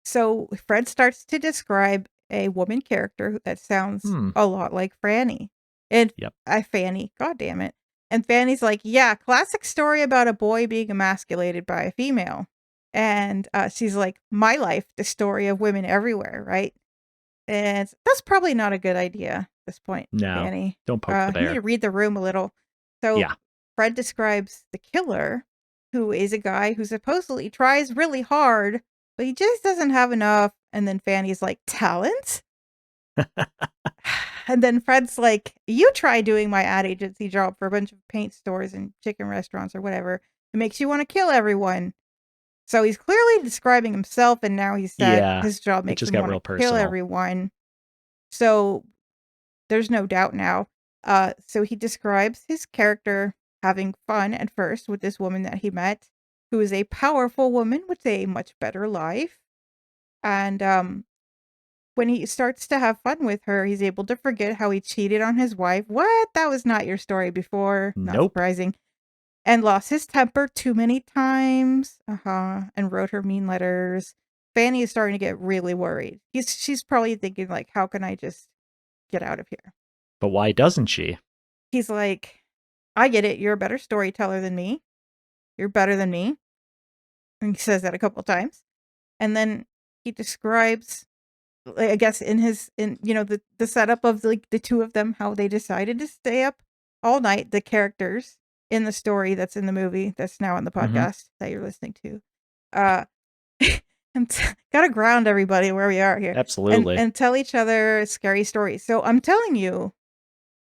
S2: So Fred starts to describe a woman character that sounds a lot like Fanny. And Fanny, god damn it. And Fanny's like, yeah, classic story about a boy being emasculated by a female. And she's like, my life, the story of women everywhere, right? And that's probably not a good idea at this point, Fanny.
S3: Don't poke the bear.
S2: You need to read the room a little. So Fred describes the killer, who is a guy who supposedly tries really hard, but he just doesn't have enough. And then Fanny's like, talent? And then Fred's like, you try doing my ad agency job for a bunch of paint stores and chicken restaurants or whatever. It makes you want to kill everyone. So he's clearly describing himself, and now he said his job makes him want to kill everyone. So there's no doubt now. So he describes his character having fun at first with this woman that he met, who is a powerful woman with a much better life. And when he starts to have fun with her, he's able to forget how he cheated on his wife. What? That was not your story before. Not surprising. And lost his temper too many times. And wrote her mean letters. Fanny is starting to get really worried. She's probably thinking, like, how can I just get out of here?
S3: But why doesn't she?
S2: He's like, I get it. You're a better storyteller than me. You're better than me. And he says that a couple times. And then he describes, I guess, the setup of like the two of them, how they decided to stay up all night, the characters in the story that's in the movie that's now on the podcast that you're listening to. And gotta ground everybody where we are here.
S3: Absolutely.
S2: And tell each other scary stories. So I'm telling you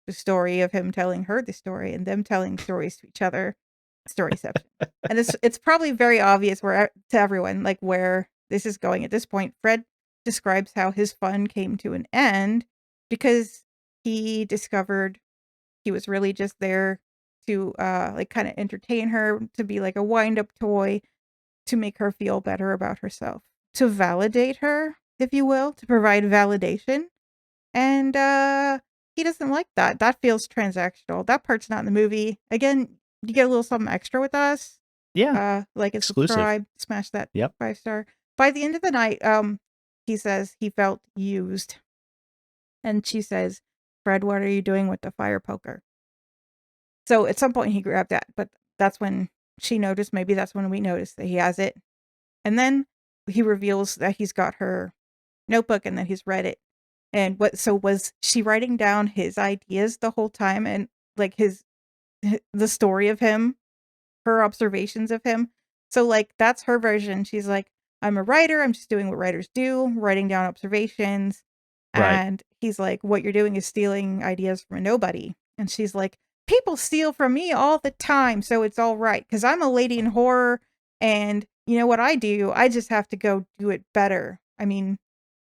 S2: the story of him telling her the story and them telling stories to each other. Storyception. And it's probably very obvious to everyone like where this is going at this point. Fred describes how his fun came to an end because he discovered he was really just there to like kind of entertain her, to be like a wind-up toy, to make her feel better about herself, to validate her, if you will, to provide validation. And he doesn't like that. That feels transactional. That part's not in the movie. Again, you get a little something extra with us.
S3: Yeah.
S2: Like a
S3: Exclusive.
S2: subscribe, smash that
S3: Yep.
S2: 5-star. By the end of the night, he says he felt used. And she says, Fred, what are you doing with the fire poker? So at some point he grabbed that, but that's when she noticed, maybe that's when we noticed that he has it. And then he reveals that he's got her notebook and that he's read it. And was she writing down his ideas the whole time and like the story of him, her observations of him? So like that's her version. She's like, I'm a writer, I'm just doing what writers do, writing down observations.
S3: Right.
S2: And he's like, what you're doing is stealing ideas from a nobody. And she's like, people steal from me all the time, so it's all right because I'm a lady in horror, and you know what I do? I just have to go do it better. I mean,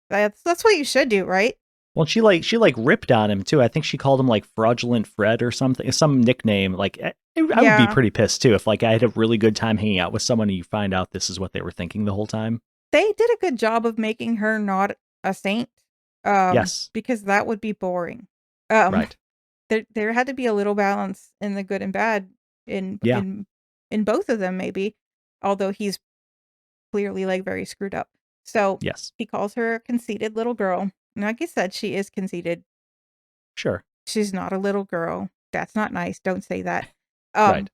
S2: that's what you should do, right?
S3: Well, she ripped on him too. I think she called him like Fraudulent Fred or something, some nickname. Like I would be pretty pissed too if like I had a really good time hanging out with someone and you find out this is what they were thinking the whole time.
S2: They did a good job of making her not a saint.
S3: Yes,
S2: because that would be boring.
S3: Right.
S2: There had to be a little balance in the good and bad in both of them, maybe. Although he's clearly like very screwed up. So
S3: yes,
S2: he calls her a conceited little girl. And like I said, she is conceited.
S3: Sure.
S2: She's not a little girl. That's not nice. Don't say that.
S3: Right.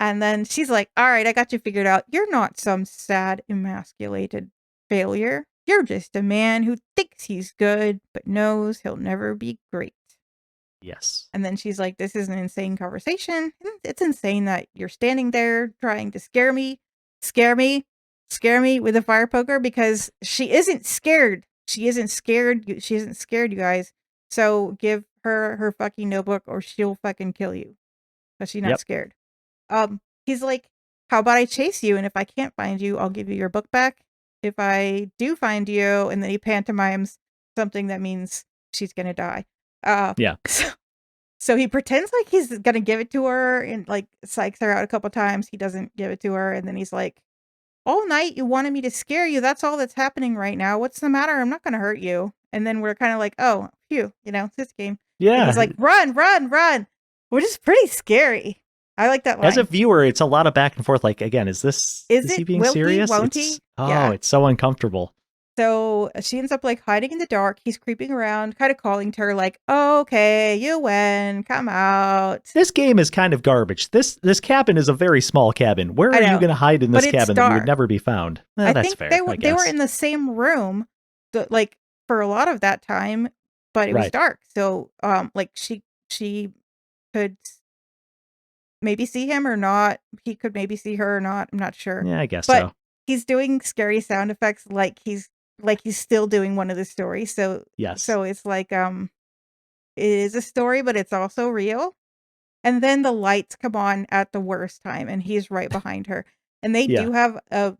S2: And then she's like, all right, I got you figured out. You're not some sad, emasculated failure. You're just a man who thinks he's good, but knows he'll never be great.
S3: Yes.
S2: And then she's like, this is an insane conversation. It's insane that you're standing there trying to scare me with a fire poker because she isn't scared. She isn't scared, you guys. So give her fucking notebook or she'll fucking kill you. But she's not scared. He's like, how about I chase you? And if I can't find you, I'll give you your book back. If I do find you, and then he pantomimes something that means she's going to die. So he pretends like he's going to give it to her and like psychs her out a couple times. He doesn't give it to her. And then he's like, all night you wanted me to scare you. That's all that's happening right now. What's the matter? I'm not going to hurt you. And then we're kind of like, oh, phew, it's this game.
S3: Yeah.
S2: And he's like, run, which is pretty scary. I like that line.
S3: As a viewer, it's a lot of back and forth. Like, again, is he being serious?
S2: Won't he?
S3: It's so uncomfortable.
S2: So she ends up like hiding in the dark. He's creeping around, kind of calling to her like, okay, you win, come out.
S3: This game is kind of garbage. This cabin is a very small cabin. Where are you going to hide in this cabin that you would never be found? That's
S2: think
S3: fair.
S2: They were in the same room, like for a lot of that time, but it was dark. So like she could maybe see him or not. He could maybe see her or not. I'm not sure.
S3: Yeah, I guess so.
S2: He's doing scary sound effects like he's still doing one of the stories. So
S3: yes.
S2: So it's like it is a story, but it's also real. And then the lights come on at the worst time, and he's right behind her. And they do have a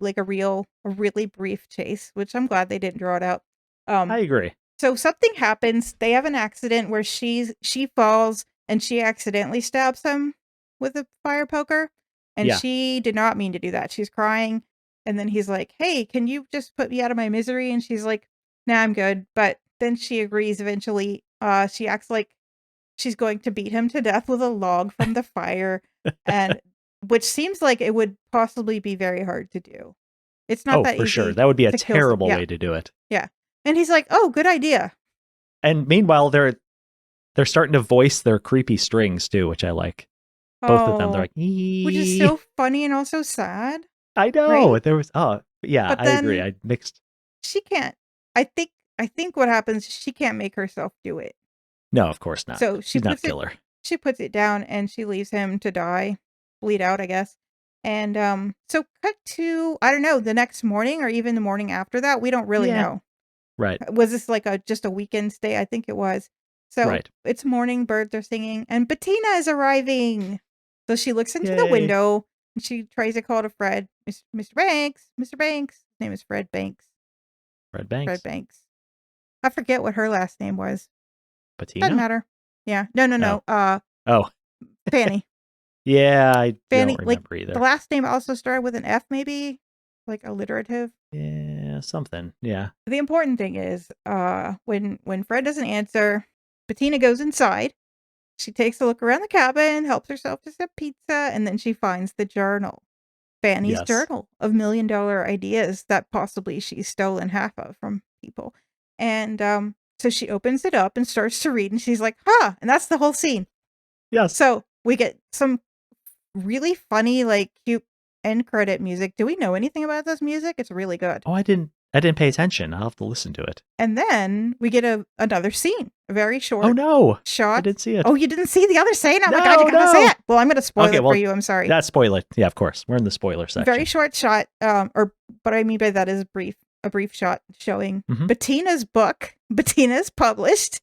S2: really brief chase, which I'm glad they didn't draw it out.
S3: I agree.
S2: So something happens. They have an accident where she falls and she accidentally stabs him with a fire poker. And she did not mean to do that. She's crying. And then he's like, hey, can you just put me out of my misery? And she's like, nah, I'm good. But then she agrees eventually. She acts like she's going to beat him to death with a log from the fire. And which seems like it would possibly be very hard to do. It's not that easy. Oh, for sure.
S3: That would be a terrible way to do it.
S2: Yeah. And he's like, oh, good idea.
S3: And meanwhile, they're starting to voice their creepy strings too, which I like. Both of them, they're like, ee.
S2: Which is so funny and also sad.
S3: I know
S2: Right?
S3: there was. Oh, yeah,
S2: But
S3: I agree.
S2: then
S3: I mixed.
S2: she can't. I think what happens is she can't make herself do it.
S3: No, of course not.
S2: So
S3: She's not a killer.
S2: she puts it down and she leaves him to die, bleed out, I guess. And so cut to, I don't know, the next morning or even the morning after that. We don't really
S3: Yeah.
S2: know.
S3: Right.
S2: Was this like just a weekend stay? I think it was. So
S3: Right.
S2: it's morning, birds are singing, and Bettina is arriving. So she looks into the
S3: Yay.
S2: window and she tries to call to Fred, Mr. Banks, Mr. Banks. His name is Fred Banks.
S3: Fred Banks.
S2: Fred Banks. I forget what her last name was. Doesn't
S3: Patina.
S2: matter. Yeah. No.
S3: Oh,
S2: Fanny.
S3: yeah. I
S2: Fanny,
S3: don't
S2: like
S3: remember either.
S2: the last name also started with an F, maybe like alliterative.
S3: Yeah, something. Yeah.
S2: The important thing is, when Fred doesn't answer, Bettina goes inside. She takes a look around the cabin, helps herself to some pizza, and then she finds the journal, Fanny's
S3: Yes.
S2: journal of $1 million ideas that possibly she's stolen half of from people. And so she opens it up and starts to read, and she's like, "Huh!" And that's the whole scene.
S3: Yes.
S2: So we get some really funny, like cute end credit music. Do we know anything about this music? It's really good.
S3: Oh, I didn't pay attention. I'll have to listen to it.
S2: And then we get another scene, a very short
S3: Oh no, I
S2: shot.
S3: didn't see it.
S2: Oh, you didn't see the other scene? Oh my
S3: No,
S2: god, you gotta say
S3: no.
S2: it. Well, I'm gonna spoil
S3: Okay,
S2: it
S3: well,
S2: for you. I'm sorry.
S3: That spoil it. Yeah, of course. We're in the spoiler section.
S2: Very short shot. Or what I mean by that is a brief shot showing
S3: Mhm.
S2: Bettina's book. Bettina's published.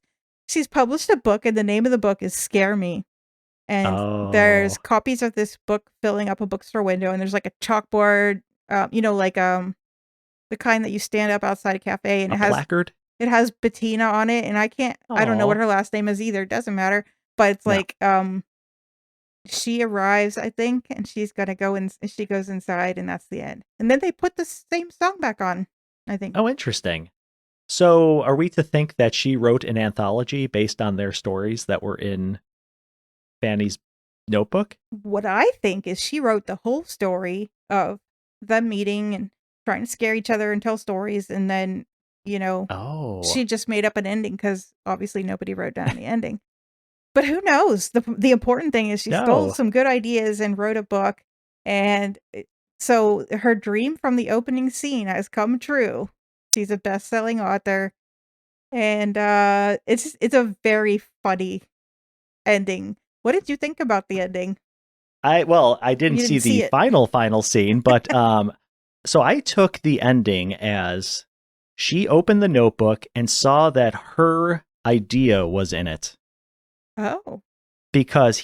S2: She's published a book, and the name of the book is Scare Me. And there's
S3: Oh,
S2: copies of this book filling up a bookstore window, and there's like a chalkboard, like the kind that you stand up outside a cafe, and
S3: a placard.
S2: it has Bettina on it, and I don't know what
S3: Aw.
S2: her last name is either. Doesn't matter. But it's
S3: No.
S2: like she arrives, I think, and she's gonna go and she goes inside, and that's the end. And then they put the same song back on, I think.
S3: Oh, interesting. So, are we to think that she wrote an anthology based on their stories that were in Fanny's notebook?
S2: What I think is she wrote the whole story of them meeting and trying to scare each other and tell stories, and then,
S3: Oh,
S2: she just made up an ending because obviously nobody wrote down the ending. But who knows? The important thing is she stole
S3: No.
S2: some good ideas and wrote a book, and so her dream from the opening scene has come true. She's a best-selling author, and it's a very funny ending. What did you think about the ending?
S3: I didn't
S2: You
S3: see
S2: didn't see
S3: the
S2: it.
S3: final scene, but so I took the ending as she opened the notebook and saw that her idea was in it
S2: Oh,
S3: because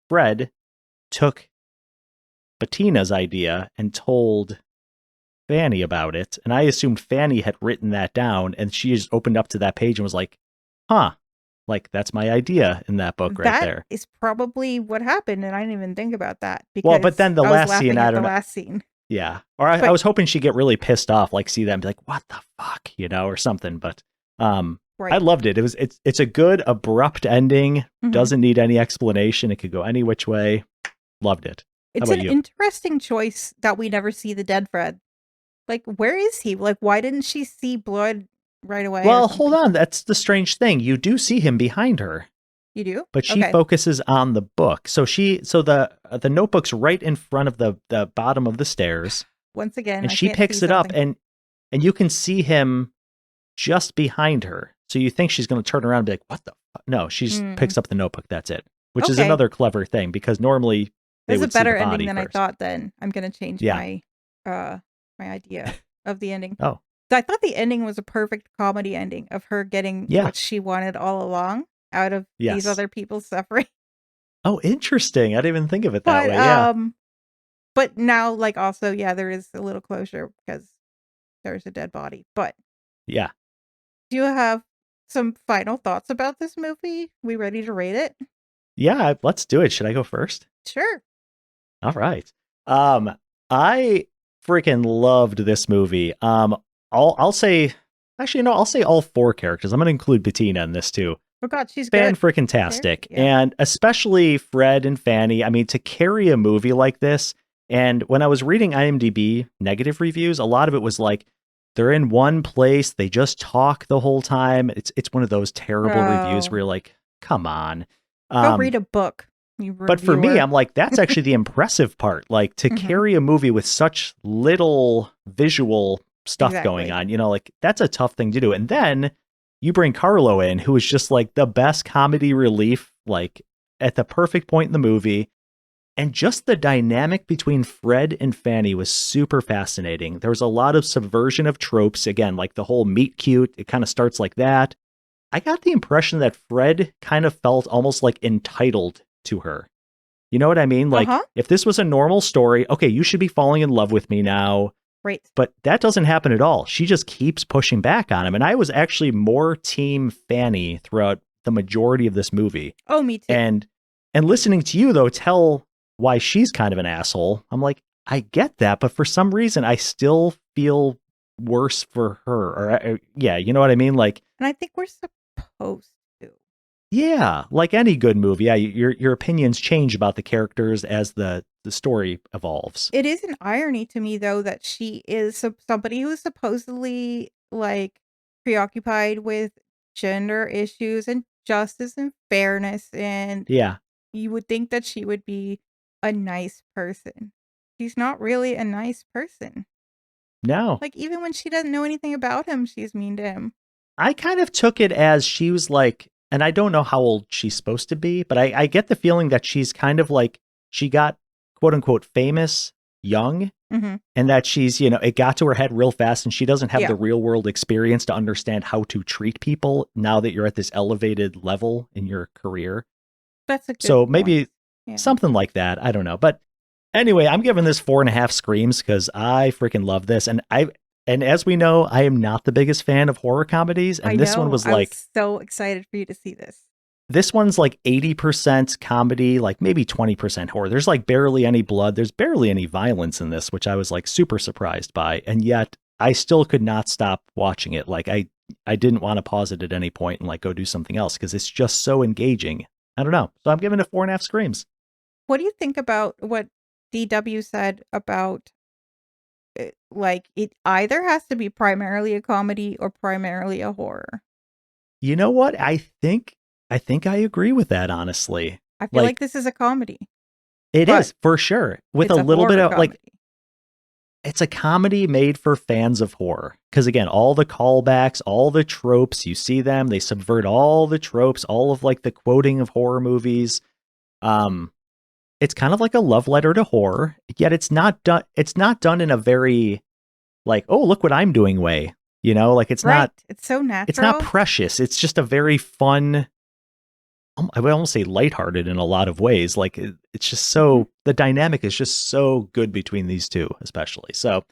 S3: Fred, took Bettina's idea and told Fanny about it, and I assumed Fanny had written that down, and she just opened up to that page and was like, "Huh, like that's my idea in that book right there."
S2: that is probably what happened, and I didn't even think about that
S3: Well, but
S2: because
S3: then the
S2: I was
S3: last scene,
S2: laughing
S3: I
S2: at
S3: don't
S2: the
S3: know.
S2: last scene.
S3: Yeah, or I
S2: But
S3: was hoping she'd get really pissed off, like see that and be like, "What the fuck," or something. But I
S2: right.
S3: loved it. It's a good abrupt ending.
S2: Mhm.
S3: Doesn't need any explanation. It could go any which way. Loved it.
S2: It's
S3: about
S2: an
S3: you?
S2: interesting choice that we never see the dead Fred. Like, where is he? Like, why didn't she see blood right away?
S3: Well,
S2: or
S3: hold
S2: something?
S3: on. That's the strange thing. You do see him behind her,
S2: You do?
S3: but she
S2: Okay.
S3: focuses on the book. So the notebook's right in front of the bottom of the stairs,
S2: Once again,
S3: and
S2: I
S3: she
S2: can't
S3: picks
S2: see
S3: it up,
S2: something.
S3: and you can see him just behind her. So you think she's going to turn around and be like, "What the fuck?" No, she just picks up the notebook. That's it. Which is
S2: Okay.
S3: another clever thing because normally they
S2: There's a
S3: would see
S2: better
S3: the
S2: ending
S3: body
S2: than
S3: first.
S2: I thought. Then I'm gonna change
S3: Yeah.
S2: my idea of the ending.
S3: Oh,
S2: So I thought the ending was a perfect comedy ending of her getting
S3: Yeah.
S2: what she wanted all along out of
S3: Yes.
S2: these other people's suffering.
S3: oh, interesting. I didn't even think of it that
S2: But
S3: way. Yeah,
S2: but now, like, also, yeah, there is a little closure because there's a dead body. But
S3: yeah,
S2: do you have some final thoughts about this movie? We ready to rate it?
S3: yeah. Let's do it. Should I go first?
S2: Sure.
S3: All right. I freaking loved this movie. I'll say, actually, no, I'll say all four characters. I'm going to include Bettina in this too.
S2: Oh God, she's
S3: Fan
S2: good.
S3: freaking tastic.
S2: Yeah.
S3: And especially Fred and Fanny. I mean, to carry a movie like this. And when I was reading IMDb negative reviews, a lot of it was like, they're in one place, they just talk the whole time. It's one of those terrible reviews
S2: Oh.
S3: where you're like, come on.
S2: Go read a book.
S3: But for me, I'm like, that's actually the impressive part. Like to carry a movie with such little visual stuff going on, like that's a tough thing to do. And then you bring Carlo in, who is just like the best comedy relief, like at the perfect point in the movie. And just the dynamic between Fred and Fanny was super fascinating. There was a lot of subversion of tropes. Again, like the whole meet cute, it kind of starts like that. I got the impression that Fred kind of felt almost like entitled to her. You know what I mean? Like if this was a normal story, okay, you should be falling in love with me now.
S2: Right.
S3: But that doesn't happen at all. She just keeps pushing back on him. And I was actually more team Fanny throughout the majority of this movie.
S2: Oh, me too.
S3: And listening to you, though, tell why she's kind of an asshole. I'm like, I get that, but for some reason, I still feel worse for her. Or yeah, you know what I mean? Like,
S2: and I think we're supposed to.
S3: Yeah, like any good movie, yeah, your opinions change about the characters as the story evolves.
S2: It is an irony to me, though, that she is somebody who is supposedly like preoccupied with gender issues and justice and fairness, and
S3: Yeah,
S2: you would think that she would be a nice person. She's not really a nice person.
S3: no.
S2: Like, even when she doesn't know anything about him, she's mean to him.
S3: I kind of took it as she was like, and I don't know how old she's supposed to be, but I get the feeling that she's kind of like, she got quote unquote famous young, and that she's, it got to her head real fast, and she doesn't have the real world experience to understand how to treat people now that you're at this elevated level in your career.
S2: That's a good
S3: So
S2: point.
S3: maybe something like that. I don't know. But anyway, I'm giving this 4.5 screams because I freaking love this. And as we know, I am not the biggest fan of horror comedies. And this one was like,
S2: so excited for you to see this.
S3: This one's like 80% comedy, like maybe 20% horror. There's like barely any blood. There's barely any violence in this, which I was like super surprised by. And yet I still could not stop watching it. Like I didn't want to pause it at any point and like go do something else because it's just so engaging. I don't know. So I'm giving it 4.5 screams.
S2: What do you think about what DW said about like it either has to be primarily a comedy or primarily a horror?
S3: You know what? I think I agree with that, honestly.
S2: I feel like this is a comedy.
S3: It is for sure. With a little bit of like, it's a comedy made for fans of horror. Because again, all the callbacks, all the tropes, you see them, they subvert all the tropes, all of like the quoting of horror movies. It's kind of like a love letter to horror, yet it's not done in a very like, oh, look what I'm doing way. Like it's not,
S2: it's so natural.
S3: It's not precious. It's just a very fun, I would almost say lighthearted in a lot of ways. Like it's just so, the dynamic is just so good between these two, especially. So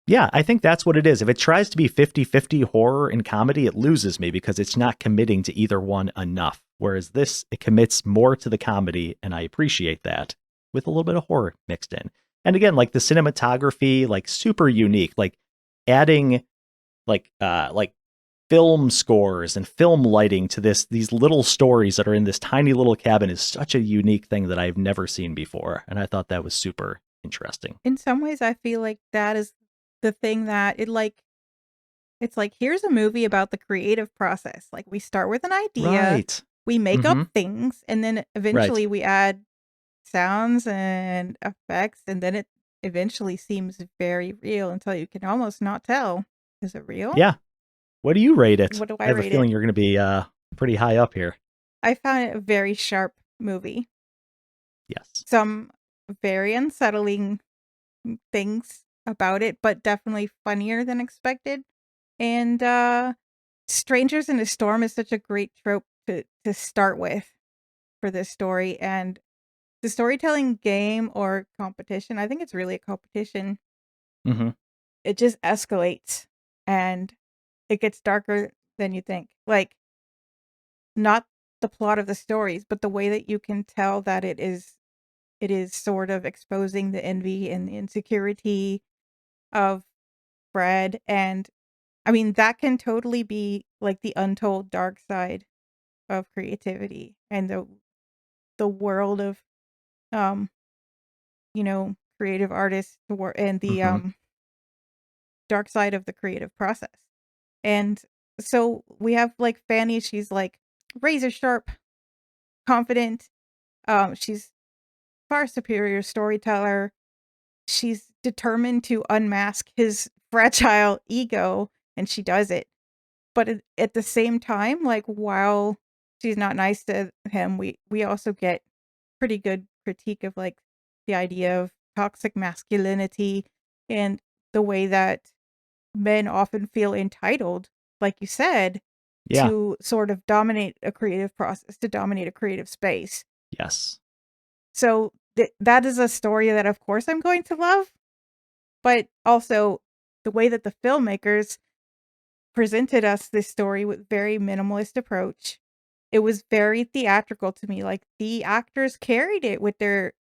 S3: yeah, I think that's what it is. If it tries to be 50-50 horror and comedy, it loses me because it's not committing to either one enough. Whereas this, it commits more to the comedy, and I appreciate that, with a little bit of horror mixed in. And again, like the cinematography, like super unique, like adding like film scores and film lighting to these little stories that are in this tiny little cabin is such a unique thing that I've never seen before. And I thought that was super interesting.
S2: In some ways, I feel like that is the thing that it's like, here's a movie about the creative process. Like we start with an idea, we make up things, and then eventually we add sounds and effects, and then it eventually seems very real until you can almost not tell. Is it real?
S3: Yeah. What do you rate it?
S2: What do
S3: I have a feeling you're going to be pretty high up here.
S2: I found it a very sharp movie.
S3: Yes.
S2: Some very unsettling things about it, but definitely funnier than expected. And strangers in a storm is such a great trope to start with for this story. And the storytelling game or competition, I think it's really a competition. It just escalates and it gets darker than you think. Like, not the plot of the stories, but the way that you can tell that it is sort of exposing the envy and the insecurity of Fred. And I mean, that can totally be like the untold dark side of creativity and the world of creative artists and the dark side of the creative process. And so we have like Fanny, she's like razor sharp, confident, She's far superior storyteller. She's determined to unmask his fragile ego, and she does it. But at the same time, like, while she's not nice to him, we also get pretty good critique of, like, the idea of toxic masculinity and the way that men often feel entitled, like you said,
S3: Yeah.
S2: to sort of dominate a creative process, to dominate a creative space.
S3: Yes.
S2: So that is a story that, of course, I'm going to love, but also the way that the filmmakers presented us this story with very minimalist approach. It was very theatrical to me. Like, the actors carried it with their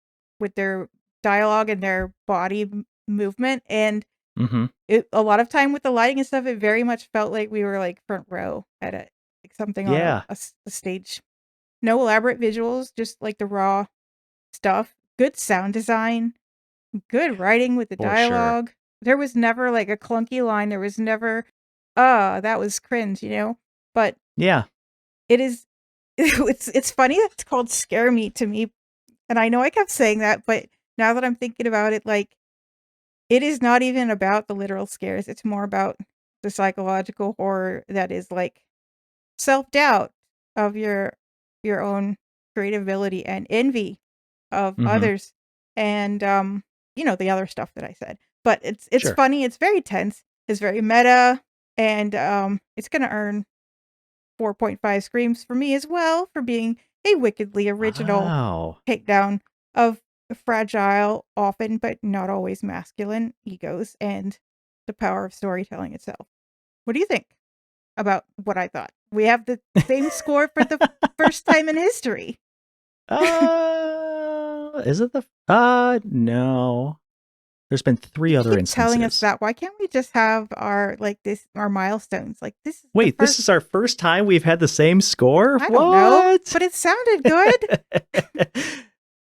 S2: dialogue and their body movement, and
S3: Mm-hmm.
S2: a lot of time with the lighting and stuff, it very much felt like we were like front row at like something on
S3: Yeah.
S2: a stage. No elaborate visuals, just like the raw stuff. Good sound design, good writing with the
S3: For sure.
S2: dialogue. There was never like a clunky line. There was never, that was cringe, But
S3: Yeah.
S2: it is, it's funny that it's called Scare Me to me. And I know I kept saying that, but now that I'm thinking about it, like, it is not even about the literal scares. It's more about the psychological horror that is like self-doubt of your own creative ability and envy of
S3: Mhm.
S2: others, and the other stuff that I said. But it's
S3: Sure.
S2: funny, it's very tense, it's very meta, and it's gonna earn 4.5 screams for me as well for being a wickedly original
S3: Wow.
S2: takedown of fragile, often but not always masculine egos and the power of storytelling itself. What do you think about what I thought? We have the same score for the first time in history.
S3: Is it the? No. There's been 3 other
S2: Keep
S3: instances.
S2: telling us that. Why can't we just have our milestones? Like, this is
S3: Wait, this is our first time we've had the same score?
S2: I don't know,
S3: What?
S2: but it sounded good.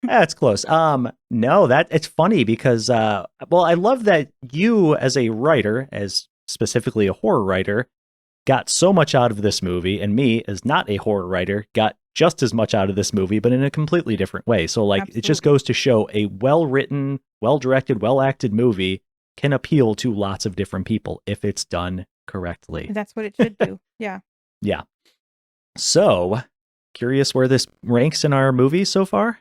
S3: That's close. No, it's funny because I love that you as a writer, as specifically a horror writer, got so much out of this movie, and me as not a horror writer got just as much out of this movie, but in a completely different way. So like, It just
S2: Absolutely.
S3: goes to show a well-written, well-directed, well-acted movie can appeal to lots of different people if it's done correctly.
S2: That's what it should do. Yeah.
S3: Yeah. So, curious where this ranks in our movie so far?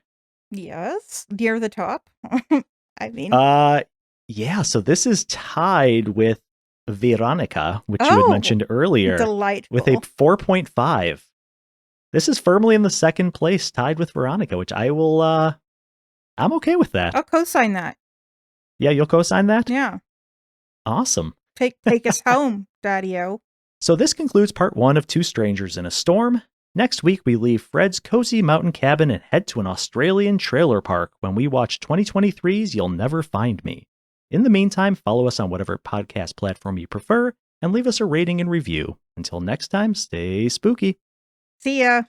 S2: Yes. Near the top. I mean,
S3: Yeah, so this is tied with Veronica, which you had
S2: Oh,
S3: mentioned earlier,
S2: delightful.
S3: with a 4.5. This is firmly in the second place, tied with Veronica, which I'm okay with that.
S2: I'll co-sign that.
S3: Yeah, you'll co-sign that?
S2: Yeah.
S3: Awesome.
S2: Take us home, Daddy-o.
S3: So this concludes part 1 of Two Strangers in a Storm. Next week, we leave Fred's cozy mountain cabin and head to an Australian trailer park when we watch 2023's You'll Never Find Me. In the meantime, follow us on whatever podcast platform you prefer and leave us a rating and review. Until next time, stay spooky.
S2: See ya.